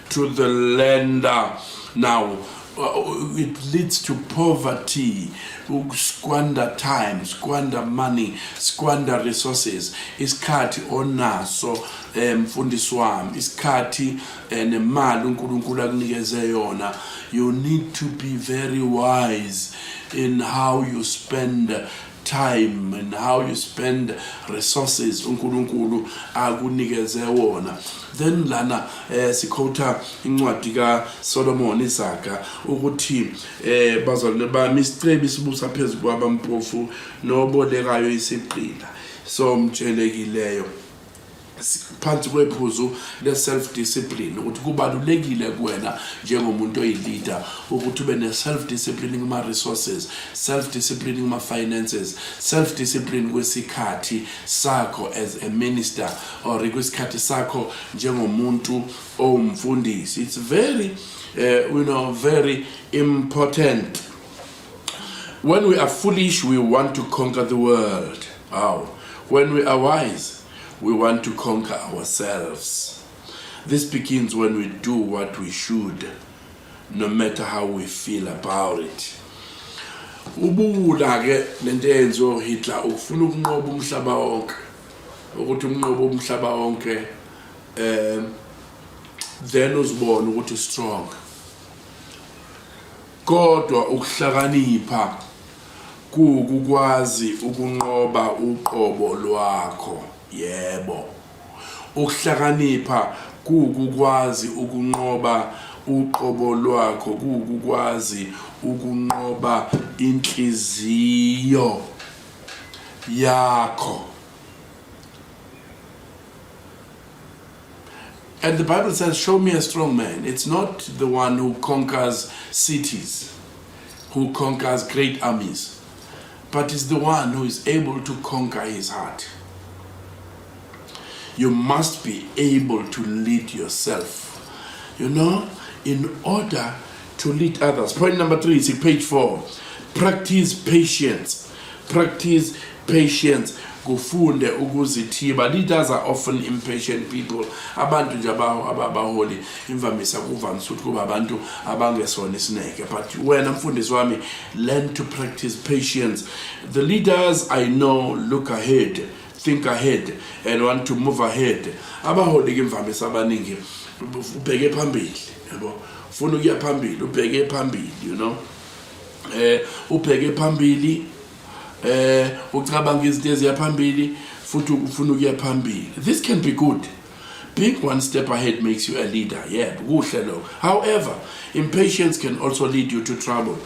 to the lender. Now, it leads to poverty, squander time, squander money, squander resources. Isikhathi onaso mfundisi wami, isikhathi nemali uNkulunkulu akunikeze yona. You need to be very wise in how you spend time and how you spend resources uNkulunkulu akunikeze wona. Then lana sikhotha incwadi ka Solomon Isaka ukuthi bazalwane bami, isicebi sibusa phezu kwabampofu, nobolekayo isigqila somtshelekileyo. Phansi kwephuzu le self-discipline, ukuthi kubalulekile kuwena njengomuntu oyileader ukuthi ube ne self-discipline kuma resources, self-discipline kuma finances, self-discipline kwesikhathi sakho as a minister, or kwesikhathi sakho njengomuntu omfundisi. It's very very important. When we are foolish, we want to conquer the world. When we are wise, we want to conquer ourselves. This begins when we do what we should, no matter how we feel about it. Ubula ke lento yenzo Hitler ufuna ukunqoba umhlaba wonke, ukuthi unqoba umhlaba wonke, then uzibona ukuthi strong. Kodwa ukuhlakanipha kukwazi ukunqoba uqobo lwakho. Yebo, ukuhlakanipha kukwazi ukunqoba uqobo lwakho, kukwazi ukunqoba inhliziyo yakho. And the Bible says, show me a strong man. It's not the one who conquers cities, who conquers great armies, but it's the one who is able to conquer his heart. You must be able to lead yourself, in order to lead others. Point number 3 is page 4. Practice patience. Practice patience. Kufunde ukuzithiba. Leaders are often impatient people. Abantu nje abaholi imvamisa kuvamisa ukuthi kuba abantu abangesona isineke. But wena mfundisi wami, learn to practice patience. The leaders I know look ahead, think ahead, and want to move ahead. Abaholi imvamisa abaningi ubheke phambili, yabo. Ufuna ukuya phambili, ubheke phambili, ubheke phambili. Ucabanga izinto eziya phambili futhi ufuna ukuya phambili. This can be good. Being one step ahead makes you a leader. Yeah, kuhle lokho. However, impatience can also lead you to trouble.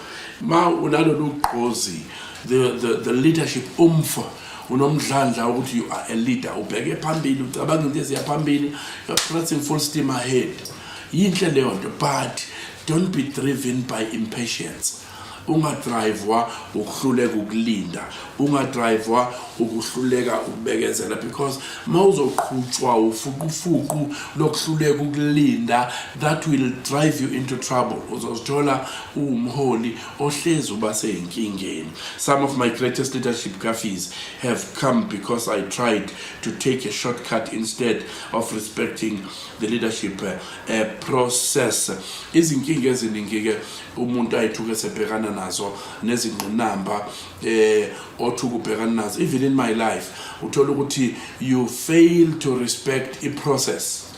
Ma unalolu gqozi, the leadership unomdlandla ukuthi you are a leader. Ubheke phambili, ucabanga izinto eziya phambili, you're pressing full steam ahead. Yinhle leyo nto, but don't be driven by impatience. Ungadrivewa ukuhluleka ukulinda, ungadrivewa ukuhluleka ukubekezela, because mawuzoqhutshwa ufuqufuqu lokuhluleka ukulinda, that will drive you into trouble. Uzozithola umholi ohlezi uba seyinkingeni. Some of my greatest leadership gaffies have come because I tried to take a shortcut instead of respecting the leadership process. Izinkinga eziningi umuntu ayithuke sebhekana nazo nezingqinamba othuke ubhekana nazo. Even in my life uthola ukuthi you fail to respect a process.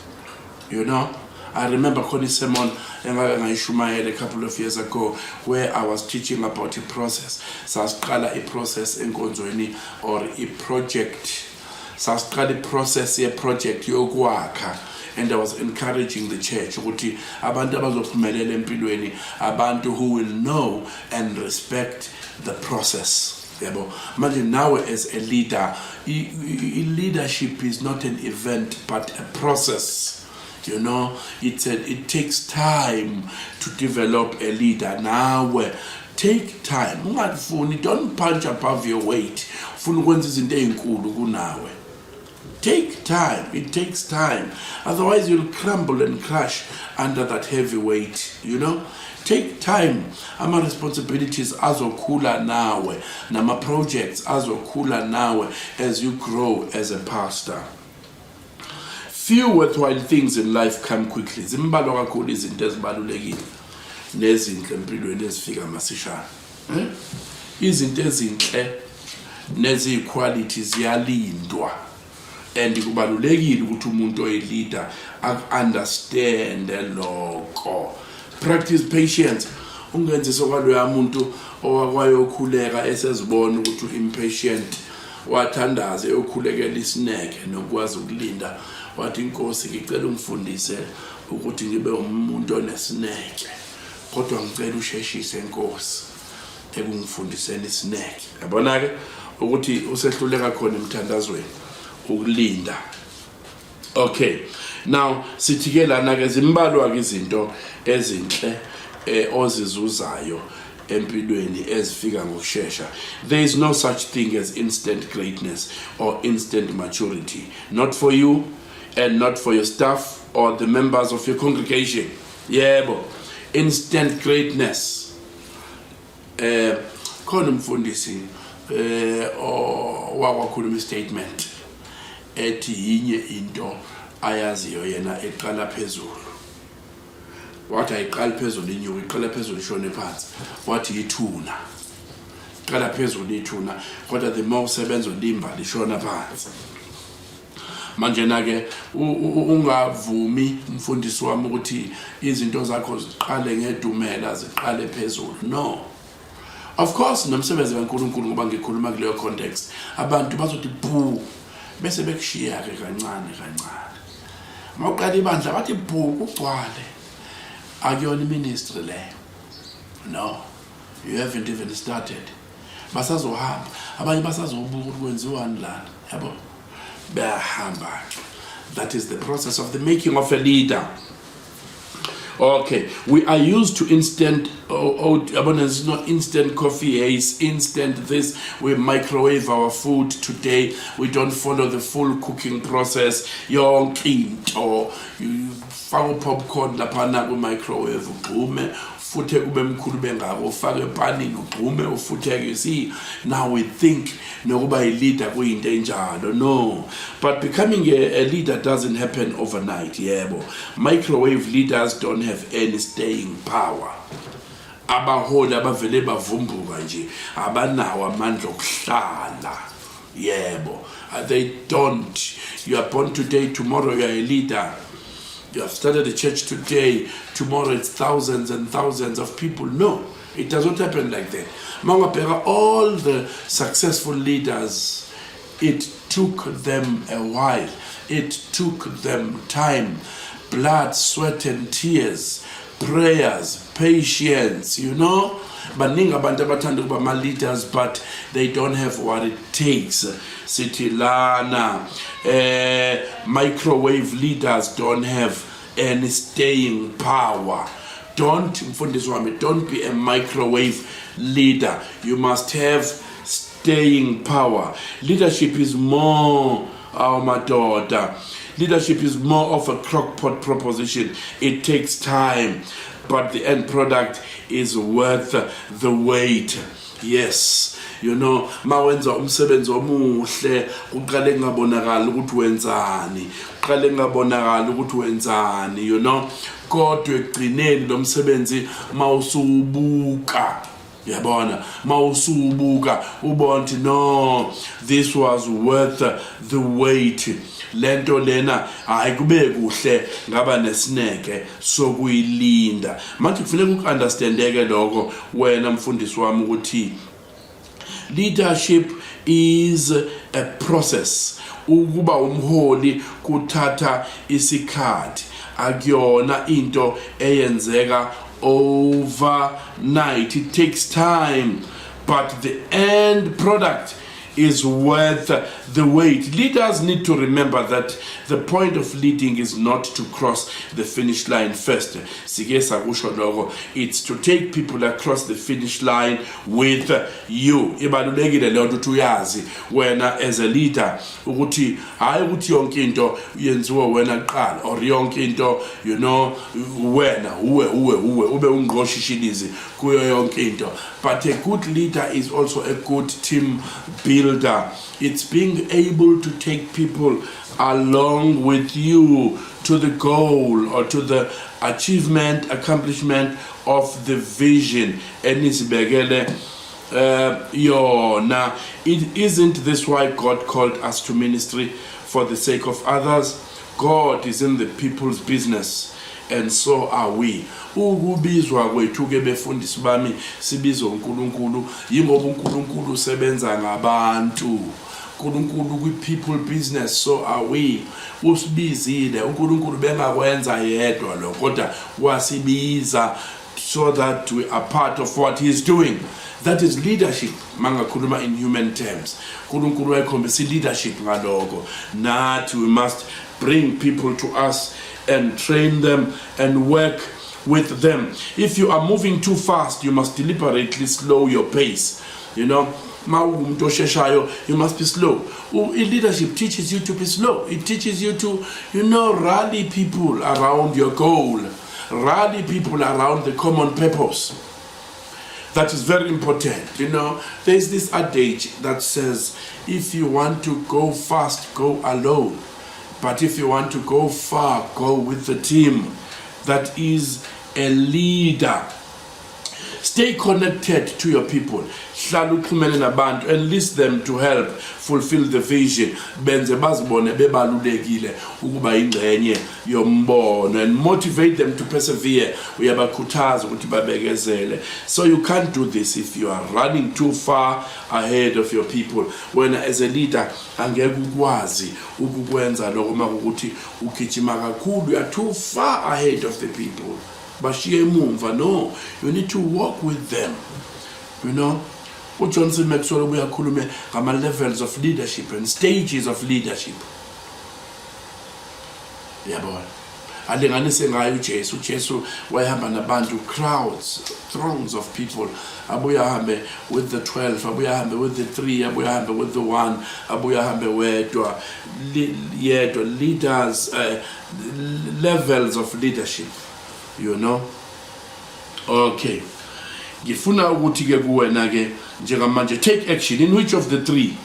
I remember khona sermon engayishumayela a couple of years ago where I was teaching about a process. Sasiqala a process enkonzweni or a project. Sasiqala a process ye project yokwakha. And I was encouraging the church ukuthi abantu abazophumelela empilweni abantu who will know and respect the process. Yabo, imagine now as a leader, leadership is not an event but a process. It takes time to develop a leader. Now take time. Don't punch above your weight. Take time. It takes time. Otherwise, you'll crumble and crash under that heavy weight. Take time. Ama responsibilities azokhula nawe. Nama projects azokhula nawe as you grow as a pastor. Few worthwhile things in life come quickly. Zimbalwa kakhulu izinto ezibalulekile nezinhle empilweni ezifika masishana. Izinto ezinhle neziqualities ziyalindwa. And kubalulekile ukuthi umuntu oyleader understand lokho. Practice patience. Ungenze sokwaloya umuntu owakwayokhuleka esezibona ukuthi impatient wathandaze yokhulekela isineke nokwazi ukulinda. Wathi inkosi ngicela ungifundise ukuthi ngibe umuntu onesineke. Kodwa ngicela usheshise inkosi ekungifundiseni isineke. Yabona ke ukuthi usehluleka khona emthandazweni. Ukulinda. Okay, now sithi-ke lana-ke zimbalwa-ke izinto ezinhle ozizuzayo empilweni ezifika ngokushesha. There is no such thing as instant greatness or instant maturity, not for you and not for your staff or the members of your congregation. Yebo, instant greatness. Khona umfundisi wakwakhuluma statement ethi yinye into ayaziyo yena eqala phezulu. Wathi ayiqala phezulu inyuka, iqala phezulu ishone phansi. Wathi yithuna. Iqala phezulu ithuna, kodwa the more usebenza ulimba lishona phansi. Manje na-ke ungavumi mfundisi wami ukuthi izinto zakho ziqale ngedumela ziqale phezulu. No. Of course nomsebenzi kaNkulunkulu ngoba ngikhuluma kuleyo context. Abantu bazothi bhu bese bekushiya ke kancane. Mawuqala ibandla bathi bhu ugcwale. Akuyona ministry le. No. You haven't even started. Basazohamba. Abanye basazobuka ukuthi kwenziwani lana. Yabo. Bayahamba. That is the process of the making of a leader. Okay, we are used to instant, it's not instant coffee, it's instant this. We microwave our food today. We don't follow the full cooking process. Yonke into, you faka popcorn lapana ku microwave ugqume, ufuthe kube mkhulu bengako, ufake epanini ugqume, ufuthe. You see, now we think nokuba leader kuyinto enjalo. No, but becoming a leader doesn't happen overnight. Yebo, microwave leaders don't have any staying power. Abaholi abavele bavumbuka nje abanawo amandla okuhlala. Yebo, they don't. You are born today, tomorrow you are a leader. You have started a church today, tomorrow it's thousands and thousands of people. No, it does not happen like that. Mangapera, all the successful leaders, it took them a while. It took them time, blood, sweat and tears, prayers, patience, you know. Baningi abantu abathanda ukuba ma leaders, but they don't have what it takes. Sithi lana, microwave leaders don't have any staying power. Don't be a microwave leader. You must have staying power. Leadership is more, my daughter. Leadership is more of a crockpot proposition. It takes time, but the end product is worth the wait. Yes, you know, mawenza umsebenzi omuhle uqale ngabonakala ukuthi wenzani, uqale ngabonakala ukuthi wenzani, you know, kodwa egcineni lo msebenzi mawusubuka, yabona, mawusubuka ubona no, this was worth the wait. Lento lena ayikube kuhle ngaba nesineke sokuyilinda. Manje kufanele ukunderstandeke lokho wena mfundisi wami ukuthi leadership is a process. Ukuba umholi kuthatha isikhathi, akuyona into eyenzeka overnight. It takes time, but the end product is worth the wait. Leaders need to remember that the point of leading is not to cross the finish line first. It's to take people across the finish line with you. Ibalulekile lento uyazi wena as a leader ukuthi hayi ukuthi yonke into yenziwa wena qala, or yonke into, you know, wena ube ungqoshishilizi kuyo yonke into. But a good leader is also a good team builder. It's being able to take people along with you to the goal or to the accomplishment of the vision. Now, it isn't this why God called us to ministry for the sake of others? God is in the people's business, and so are we. Ukubizwa kwethu ke befundisi bami sibizo uNkulunkulu yingoba uNkulunkulu usebenza ngabantu. uNkulunkulu kwi-people business, so are we. Usibizile uNkulunkulu bengakwenza yedwa lo, kodwa wasibiza so that we are part of what he's doing. That is leadership. Mangakhuluma in human terms. uNkulunkulu wayekhombisa leadership ngaloko. Nathi we must bring people to us and train them and work with them. If you are moving too fast, you must deliberately slow your pace. You know, you must be slow. Leadership teaches you to be slow. It teaches you to, you know, rally people around your goal. Rally people around the common purpose. That is very important. You know, there's this adage that says, if you want to go fast, go alone. But if you want to go far, go with the team. That is a leader. Stay connected to your people. Enlist them to help fulfill the vision. And motivate them to persevere. So you can't do this if you are running too far ahead of your people. When as a leader, you are too far ahead of the people. No, you need to walk with them. You know, Johnson Maxwell, we are calling levels of leadership and stages of leadership. yabona alinganise ngayo uJesu wayehamba nabantu, crowds, throngs of people, abuya hambe with the 12, abuya hambe with the 3, abuya hambe with the 1, abuya hambe wedwa, leaders, levels of leadership, you know. Okay, ngifuna ukuthi ke kuwena ke njengamanje, take action in which of the 3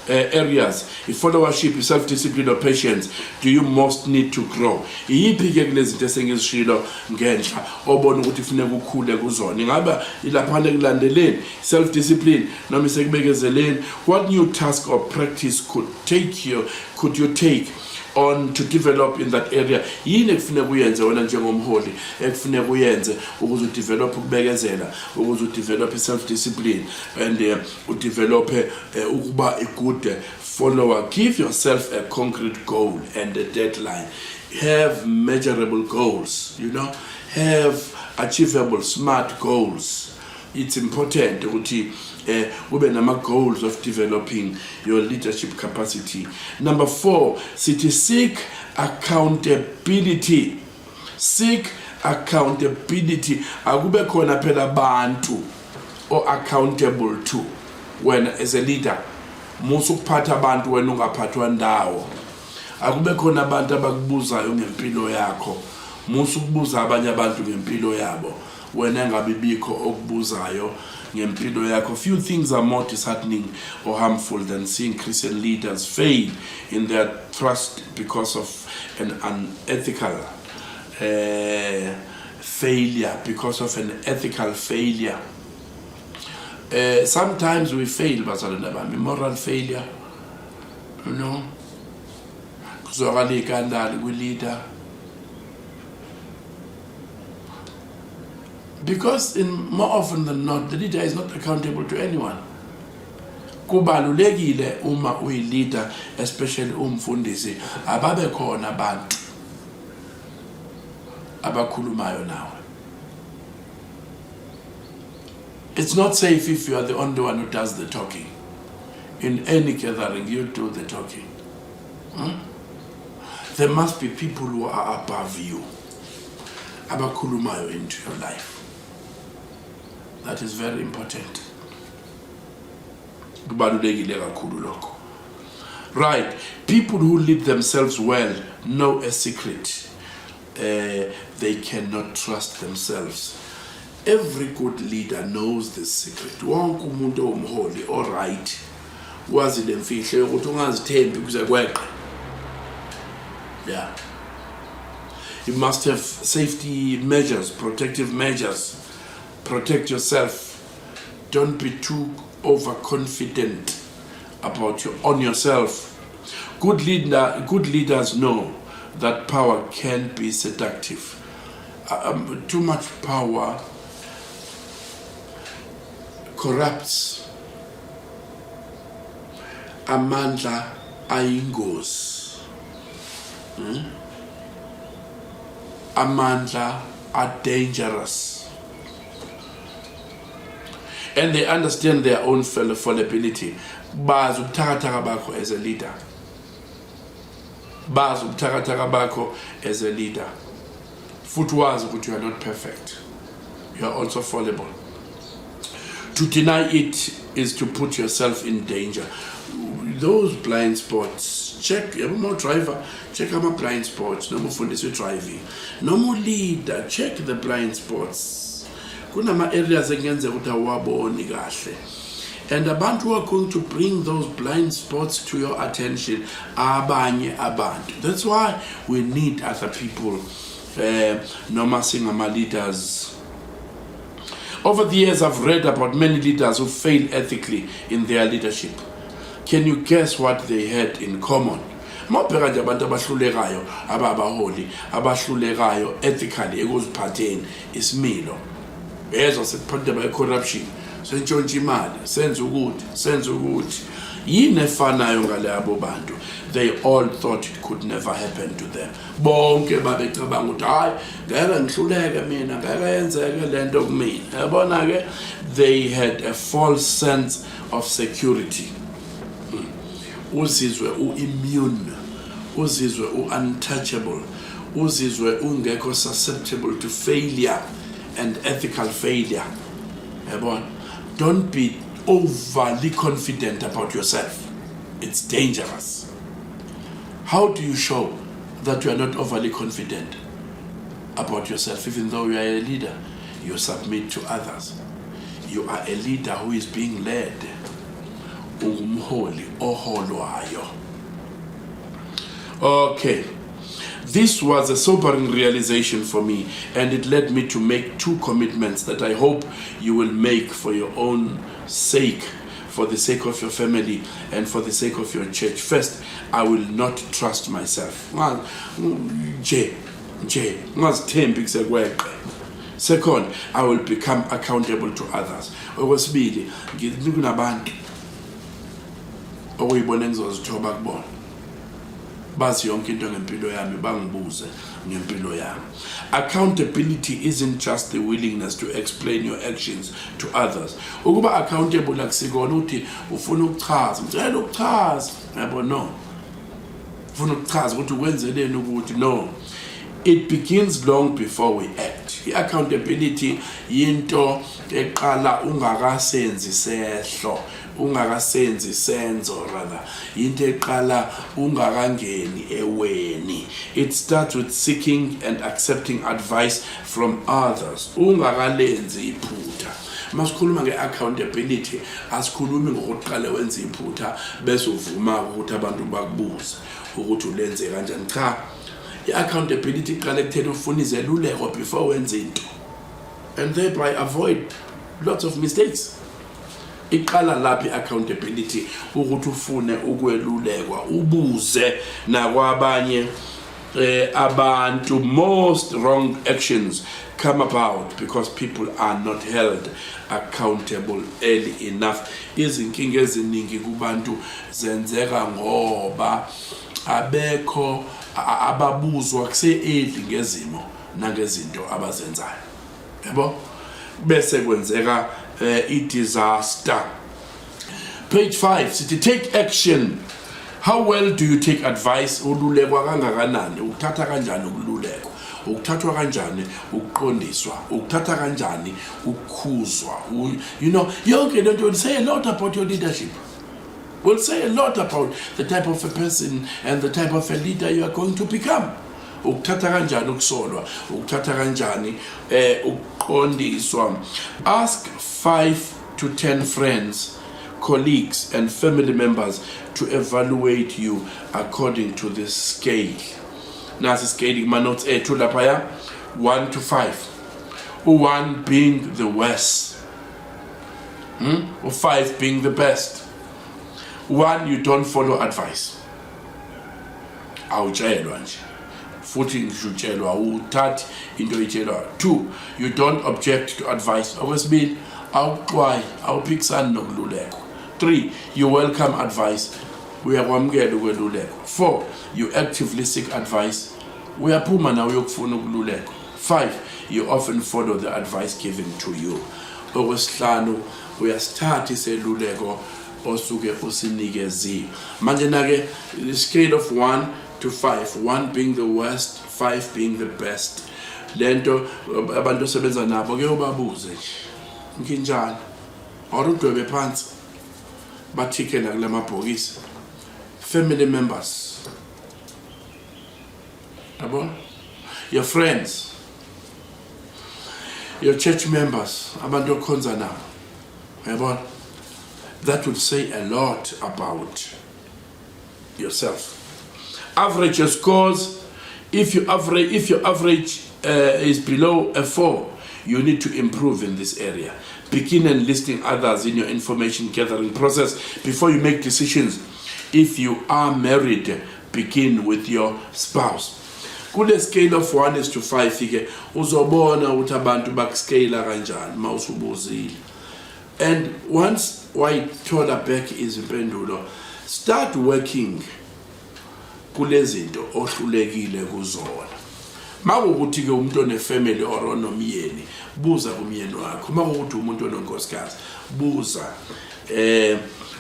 areas, followership, self-discipline or patience, do you most need to grow? Iyiphi ke kulezi zinto esengizishilo ngenhla obona ukuthi kufanele ukukhule kuzona? Ingaba ilaphana kulandeleni self-discipline noma isekubekezeleni? What new task or practice could you take on to develop in that area? Yini ekufanele kuyenze wena njengomholi, ekufanele kuyenze ukuze udevelop ukubekezela, ukuze udevelop self-discipline, and udevelop ukuba a good follower? Give yourself a concrete goal and a deadline. Have measurable goals, you know, have achievable smart goals. It's important ukuthi ube nama goals of developing your leadership capacity. Number 4, seek accountability. Seek accountability. Akube khona phela abantu or accountable to wena as a leader. Musu kuphatha abantu wena ungaphathwa ndawo. Akube khona abantu abakubuzayo ngempilo yakho. Musu kubuza abanye abantu ngempilo yabo. Wena ngabibikho okubuzayo ngempilo yakho. Few things are more disheartening or harmful than seeing Christian leaders fail in their trust because of an unethical failure, because of an ethical failure. Sometimes we fail, moral failure, you know, we leader. Because more often than not, the leader is not accountable to anyone. Kubalulekile uma uyi-leader, especially umfundisi, ababe khona abantu abakhulumayo nawe. It's not safe if you are the only one who does the talking. In any gathering, you do the talking. There must be people who are above you, abakhulumayo into your life. That is very important. Right. People who lead themselves well know a secret. They cannot trust themselves. Every good leader knows this secret. Wonke umuntu omholi, all right, wazi lemfihle ukuthi ungazithembi kuze kweqe. Yeah. You must have safety measures, protective measures. Protect yourself. Don't be too overconfident on yourself. Good leaders know that power can be seductive. Too much power corrupts. Amandla ayingozi. Amandla are dangerous. And they understand their own fallibility. Bazi ubuthakathaka bakho as a leader. Bazi ubuthakathaka bakho as a leader. Futhi wazi ukuthi you are not perfect. You are also fallible. To deny it is to put yourself in danger. Those blind spots, check, no driver, check my blind spots, no more fundisi driving. No more leader, check the blind spots. Kunama areas engenzeka ukuthi awaboni kahle. And abantu who are going to bring those blind spots to your attention abanye abantu. That's why we need other people, noma singama leaders. Over the years, I've read about many leaders who failed ethically in their leadership. Can you guess what they had in common? Mawubheka nje abantu abahlulekayo, ababaholi, abahlulekayo ethically ekuziphatheni isimilo. Ezo sekuphatha by corruption. Sentshontsha imali, senze ukuthi. Yini efanayo ngalabo bantu? They all thought it could never happen to them. Bonke babecabanga ukuthi hayi ngeke ngihluleke mina, ngeke yenzeke lento kumina. Yabona ke, they had a false sense of security. Uzizwe immune, uzizwe untouchable, uzizwe ungekho susceptible to failure and ethical failure. Don't be overly confident about yourself. It's dangerous. How do you show that you are not overly confident about yourself? Even though you are a leader, you submit to others. You are a leader who is being led. Ungumholi oholwayo. Okay. This was a sobering realization for me, and it led me to make 2 commitments that I hope you will make for your own sake, for the sake of your family, and for the sake of your church. First, I will not trust myself. Second, I will become accountable to others. Okwesibili, ngikunabantu okuyibona ngizozithoba kubona. Bazi yonke into ngempilo yami, bangibuze ngempilo yami. Accountability isn't just the willingness to explain your actions to others. Ukuba accountable akusikona uthi ufuna ukuchaza, ngicela ukuchaza. Yabo no. Ufuna ukuchaza ukuthi ukwenzeleni ukuthi no. It begins long before we act. Accountability yinto eqala ungakasenzi sehlo, ungakasenzi senzo rather. Into eqala ungakangeni eweni. It starts with seeking and accepting advice from others. Ungakalenzi iphutha. Masikhuluma nge-accountability, asikhulumi ngokuqala wenza iphutha bese uvuma ukuthi abantu bakubuze ukuthi ulenze kanjani. Cha. Accountability iqala ekutheni ufuna izeluleko before wenze into, and thereby avoid lots of mistakes. Iqala laphi accountability ukuthi ufune ukwelulekwa, ubuze nakwabanye abantu. Most wrong actions come about because people are not held accountable early enough. Izinkinga eziningi kubantu zenzeka ngoba abekho ababuzwa kuse-early ngezimo nangezinto abazenzayo. Yabo? Bese kwenzeka i-disaster. Page 5 sithi take action. How well do you take advice? Ululekwa kangakanani? Ukuthatha kanjani ukululekwa? Ukuthathwa kanjani ukuqondiswa? Ukuthatha kanjani ukukhuzwa? You know, yonke lento will say a lot about your leadership. Will say a lot about the type of a person and the type of a leader you are going to become. Ukuthatha kanjani ukusolwa? Ukuthatha kanjani ukuqondiswa? Ask 5 to 10 friends, colleagues and family members to evaluate you according to this scale. Nasi scaling my notes to lapaya 1 to 5. 1 being the worst, or 5 being the best. 1, you don't follow advice. Awutshelwa nje. Futhi ngishutshelwa uthathi into itshelwa. 2, you don't object to advice. Okwesibili, awuxwayi, awuphikisani nokululekwa. 3, you welcome advice. Uyakwamukela ukwelulekwa. 4, you actively seek advice. Uyaphuma na uyokufuna ukululekwa. 5, you often follow the advice given to you. Okwesihlanu, uyasithatha iseluleko osuke usinikeziwe. Manje nake scale of 1 to 5, 1 being the worst, 5 being the best. Lento abantu osebenza nabo ke ubabuze nje nginjani, awudwebe phansi bathike la kule mabhokisi. Family members, yabo, your friends, your church members, abantu okhonza nabo, yabo. That will say a lot about yourself. Average your scores. If your average is below a 4, you need to improve in this area. Begin enlisting others in your information gathering process before you make decisions. If you are married, begin with your spouse. Kule scale of 1 is to 5 fike uzobona ukuthi abantu bakuscale kanjani mawusubuzile. And once wayithola back izimpendulo, start working kulezinto ohlulekile kuzona. Makuthi ke umuntu onefamily or onomyeni buza kumyeni wakho. Makuthi umuntu ononkosikazi buza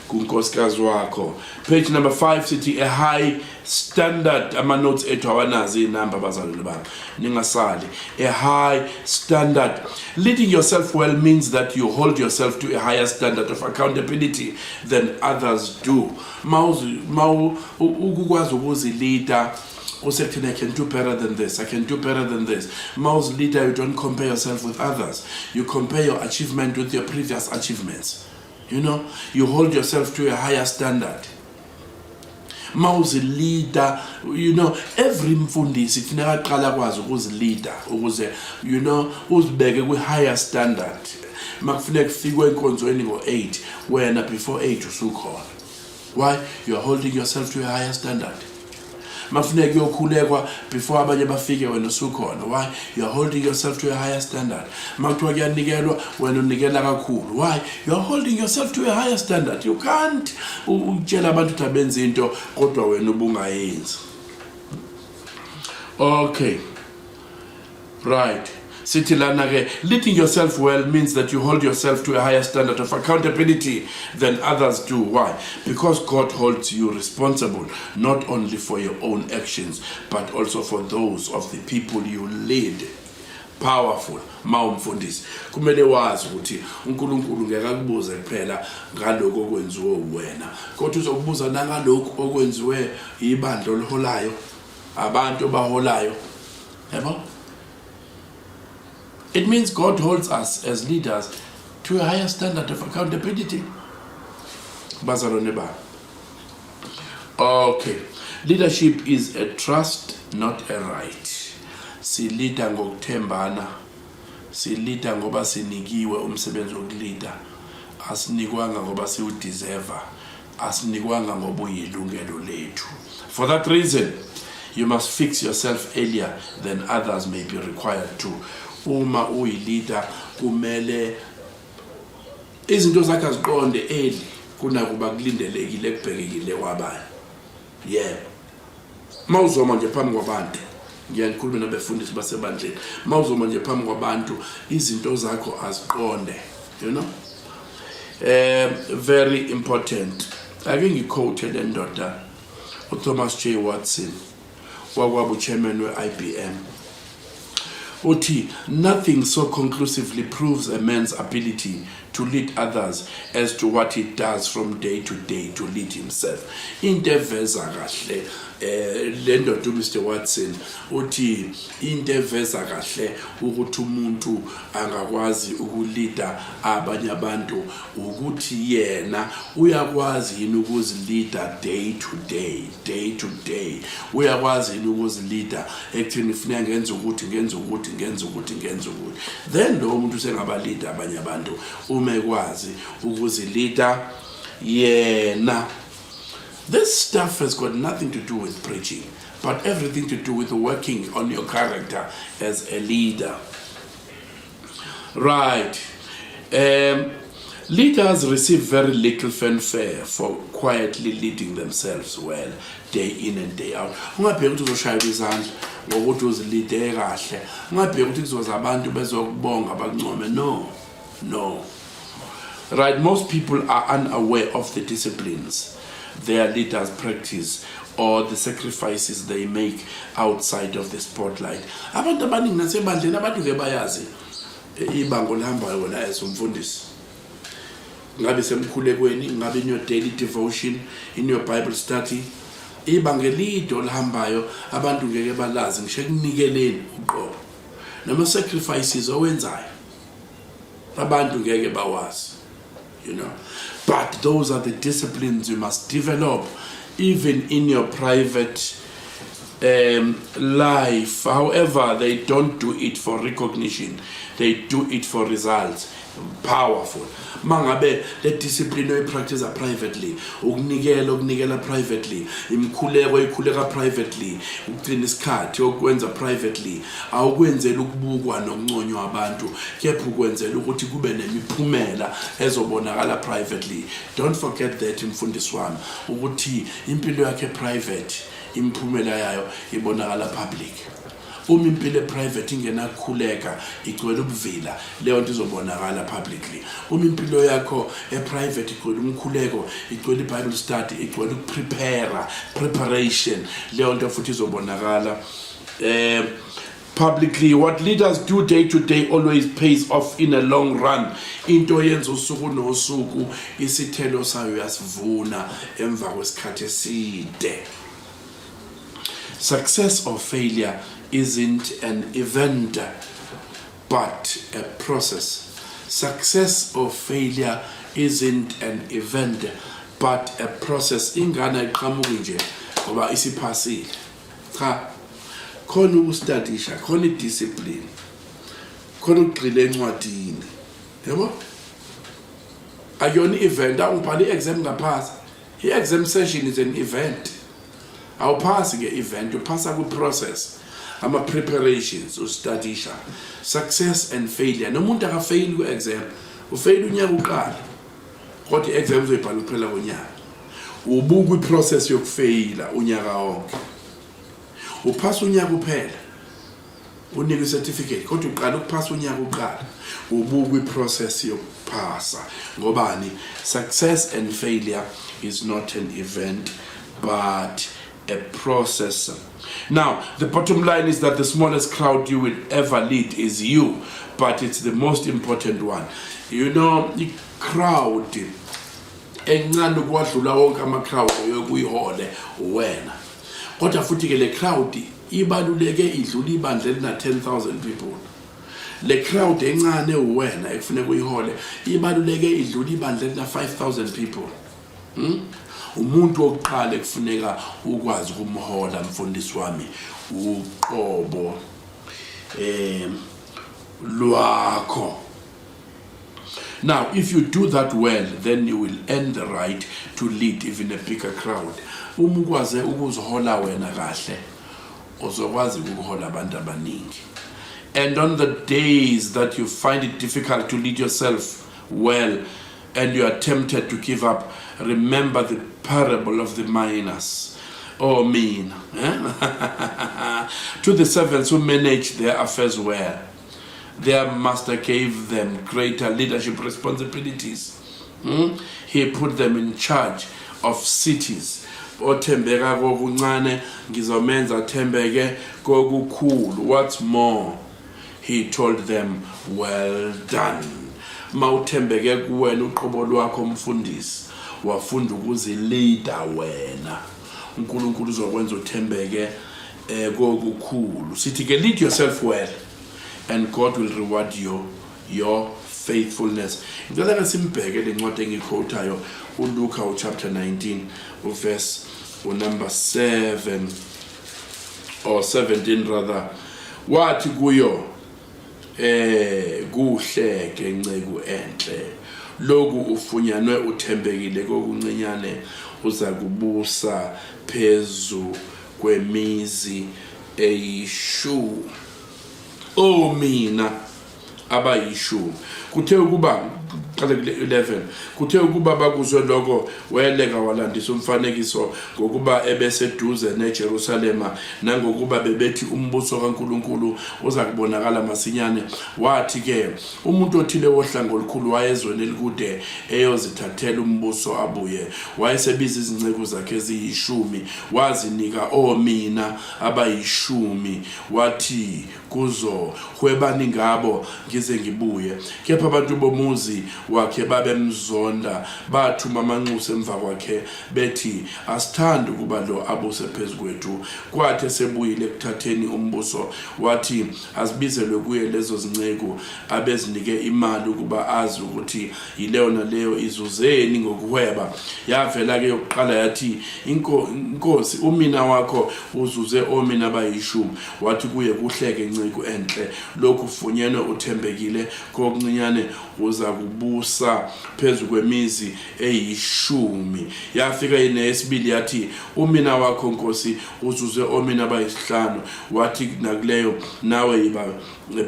kunkosikazi wakho. Page number 5 sithi a high standard. Ama notes ethu awanazi inamba bazalwane bami ningasali. A high standard. Leading yourself well means that you hold yourself to a higher standard of accountability than others do. Ukukwazi ukuzilida I can do better than this. I can do better than this. Mouse leader, you don't compare yourself with others. You compare your achievement with your previous achievements. You know, you hold yourself to a higher standard. Mouse leader, you know, every mfundisi kufuneka aqala kwazi ukuzilida ukuze you know uzibeke kwi higher standard. Makufuneka kufikwe enkonzweni ngo8 wena before 8 usukhona. Why? You are holding yourself to a higher standard. Mafuneka yokhulekwa before abanye bafike wena usukhona. Why? You are holding yourself to a higher standard. Makuthiwa kuyanikelwa wena unikela kakhulu. Why? You are holding yourself to a higher standard. You can't utshela abantu ukuthi abenze into kodwa wena ubungayenzi. Okay. Right. Sithi lana ke, leading yourself well means that you hold yourself to a higher standard of accountability than others do. Why? Because God holds you responsible not only for your own actions but also for those of the people you lead. Powerful. Mawumfundisi kumele wazi ukuthi uNkulunkulu ngeke akubuze kuphela ngaloko okwenziwe wena kodwa uzokubuza nangaloko okwenziwe ibandla oliholayo abantu abaholayo. Yabo? It means God holds us as leaders to a higher standard of accountability. Bazalwane ba. Okay. Leadership is a trust, not a right. Silida ngokuthembana. Silida ngoba sinikiwe umsebenzi wokulida. Asinikwanga ngoba siudeserve. Asinikwanga ngoba uyilungelo lethu. For that reason, you must fix yourself earlier than others may be required to. Uma uyilida kumele izinto zakhe aziqonde early kunakuba kulindelekile kubhekekile kwabanye. Yeah. Mawuzoma nje phambi kwabantu. Ngiyakhuluma nabefundisi basebandleni. Mawuzoma nje phambi kwabantu izinto zakho aziqonde. You know? Very important. Ake ngiquote le ndoda uThomas J. Watson wakwabu chairman we-IBM. Uthi, nothing so conclusively proves a man's ability to lead others as to what he does from day to day to lead himself. Into eveza kahle le ndoda Mr. Watson uthi into eveza kahle ukuthi umuntu angakwazi ukulida abanye abantu ukuthi yena uyakwazi yini ukuzilida day to day uyakwazi yini ukuzilida ekuthini kufuneka ngenze ukuthi then lo muntu usengaba leader abanye abantu uma ekwazi ukuzilida yena. This stuff has got nothing to do with preaching, but everything to do with working on your character as a leader. Right. Leaders receive very little fanfare for quietly leading themselves well, day in and day out. Ungabheka ukuthi uzoshaya izandla ngokuthi uzilide kahle. Ungabheka ukuthi kuzoza abantu bezokubonga bakuncome. No. Right, most people are unaware of the disciplines their leaders practice or the sacrifices they make outside of the spotlight. Abantu abaningi nasebandleni abantu ke bayazi ibango lihambayo wona esumfundisi. Ngabe semkhulekweni, ngabe in your daily devotion, in your Bible study, ibangelido lihambayo abantu ngeke balazi ngisho kunikeleni uqobo. Nama sacrifices owenzayo abantu ngeke bawazi. You know, but those are the disciplines you must develop even in your private life. However, they don't do it for recognition, they do it for results. Powerful. Mangabe the discipline you practice privately, ukunikela privately, ikhuleka privately, ukuclean isikhathi okwenza privately, awukwenzela ukubukwa nokunconywa abantu, kepha ukwenzela ukuthi kube nemiphumela ezobonakala privately. Don't forget that mfundisi wami ukuthi impilo yakhe private, imiphumela yayo ibonakala public. uma impilo private ingenakhuleka igcwele ubuvila leyo nto izobonakala publicly. Uma impilo yakho private igcwele umkhuleko igcwele Bible study igcwele preparation leyo nto futhi izobonakala publicly. What leaders do day to day always pays off in a long run. Into yenza usuku nosuku isithelo sayo yasivuna emva kwesikhathi eside. Success or failure isn't an event but a process. Success or failure isn't an event but a process. Ingane iqhamuki nje ngoba isiphasile. Cha, khona ukustudisha, khona idiscipline, khona ukugxila encwadini. Yabo? Akuyona event, awubhala i-exam ngaphasa. I-exam session is an event. Awuphasi nge-event, uphasa ku-process. Ama-preparations, ustudisha. Success and failure. Nomuntu akafeyili ku-exam. Ufeyili unyaka uqala. Kodwa i-exam uzoyibhala ukuphela konyaka. Ubuka i-process yokufeyila unyaka wonke. Uphasa unyaka uphela. Unika i-certificate. Kodwa uqala ukuphasa unyaka uqala. Ubuka i-process yokuphasa. Ngobani? Success and failure is not an event, but a process. Now, the bottom line is that the smallest crowd you will ever lead is you, but it's the most important one. You know, the crowd, encane ukwadlula wonke ama-crowd yokuyihole wena. Kodwa futhi ke le crowd ibaluleke idlula ibandla elina 10,000 people. Le crowd encane wena ekufuneka uyihole ibaluleke idlula ibandla elina 5,000 people. Umuntu wokuqala ekufuneka ukwazi ukumhola mfundisi wami uqobo lwakho. Now, if you do that well, then you will earn the right to lead even a bigger crowd. Uma ukwazi ukuzihola wena kahle, uzokwazi ukuhola abantu abaningi. And on the days that you find it difficult to lead yourself well and you are tempted to give up, remember the parable of the minas. Oh, mean. To the servants who managed their affairs well, their master gave them greater leadership responsibilities. He put them in charge of cities. Othembeka kokuncane ngizomenza athembeke kokukhulu. What's more, he told them, well done. Mawuthembeke kuwena uqobo lwakho mfundisi, wafunda ukuzilida wena. uNkulunkulu uzokwenza uthembeke kokukhulu. Sithi ke lead yourself well and God will reward you your faithfulness. Ngicela ke simbheke le ncwadi engiquotayo uLuka chapter 19 verse number 7 or 17 rather. Wathi kuyo kuhleke ncegu enhle, loku ufunyanwe uthembekile kokuncinyane uza kubusa phezu kwemizi eyishumi. Oh mina abayishumi. Kuthe ukuba qale 11 kuthe ukuba bakuzwe lokho weleka walandisa umfanekiso ngokuba ebeseduze neJerusalema nangokuba bebethi umbuso kaNkuluNkulu uza kubonakala masinyane. Wathi ke umuntu othile wohlango olukhulu wayezweni elikude eyozithathela umbuso abuye, wayesebiza izinceke zakhe eziyishumi wazinika mina abayishumi, wathi kuzo hwebani ngabo ngize ngibuye. Kepha abantu bomuzi wakhe babemzonda, bathuma amanxusa emva kwakhe bethi asithandi ukuba lo abuse phezukwethu. Kwathi esebuyile ekuthatheni umbuso wathi azibizelwe kuye lezo zinceko abezinike imali ukuba azi ukuthi yileyo naleyo izuzeni ngokuhweba. Yavela ke yokuqala yathi inkosi umina wakho uzuze omina abayishumi. Wathi kuye kuhleke inceko enhle, lokhu ufunyenwe uthembekile kokuncinyane uza kubusa phezu kwemizi eyishumi. Yafika nesibili yathi umina wakho nkosi uzuze omina abayisihlanu. Wathi nakuleyo nawe yiba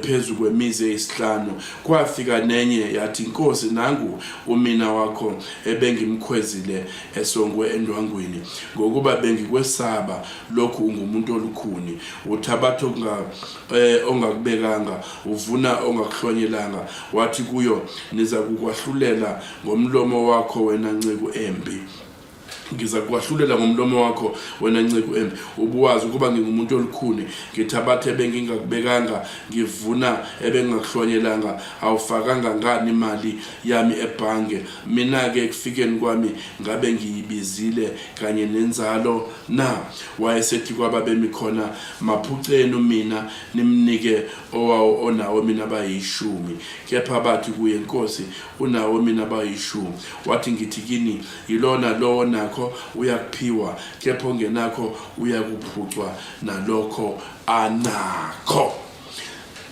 phezu kwemizi eyisihlanu. Kwafika nenye yathi, Nkosi, nangu umina wakho ebengimkhwezile esongwe endwangwini, ngokuba bengikwesaba lokhu ungumuntu olukhuni, uthabatha ongakubekanga, uvuna ongakuhlonyelanga. Wathi kuyo, niza kukwahlulela ngomlomo wakho wena nceku embi. Ngiza kukwahlulela ngomlomo wakho wena nceku embi. Ubuwazi ukuba ngingumuntu olukhuni, ngithabathe ebengingakubekanga, ngivuna ebengingakuhlonyelanga. Awufakanga ngani imali yami ebhange? Mina-ke ekufikeni kwami ngabe ngiyibizile kanye nenzalo na? Wayesethi kwababemi khona, maphuceni mina nimnike onawo mina abayishumi. Kepha bathi kuye, Nkosi, unawo mina abayishumi. Wathi, ngithi kini, yilona lowo nakho uyakuphiwa, kepha ongenakho uyakuphucwa nalokho anakho.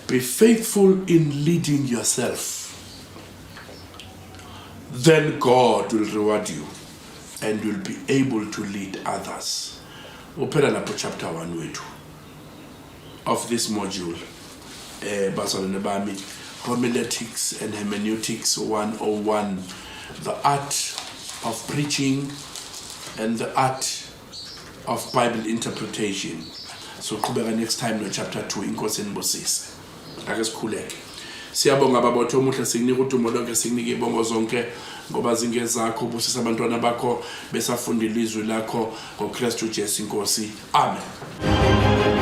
Be faithful in leading yourself, then God will reward you and will be able to lead others. Uphela lapho chapter 1 wethu of this module, bazalwane bami, homiletics and hermeneutics 101, the art of preaching and the art of Bible interpretation. So qhubeka next time no chapter 2. Inkosi enibusise. Ake sikhuleke. Siyabonga baba uthi omuhle, sikunika udumo lonke, sikunika ibongo zonke ngoba zingezakho. Ubusisa abantwana bakho besafunda ilizwi lakho ngoKristu Jesu Inkosi. Amen.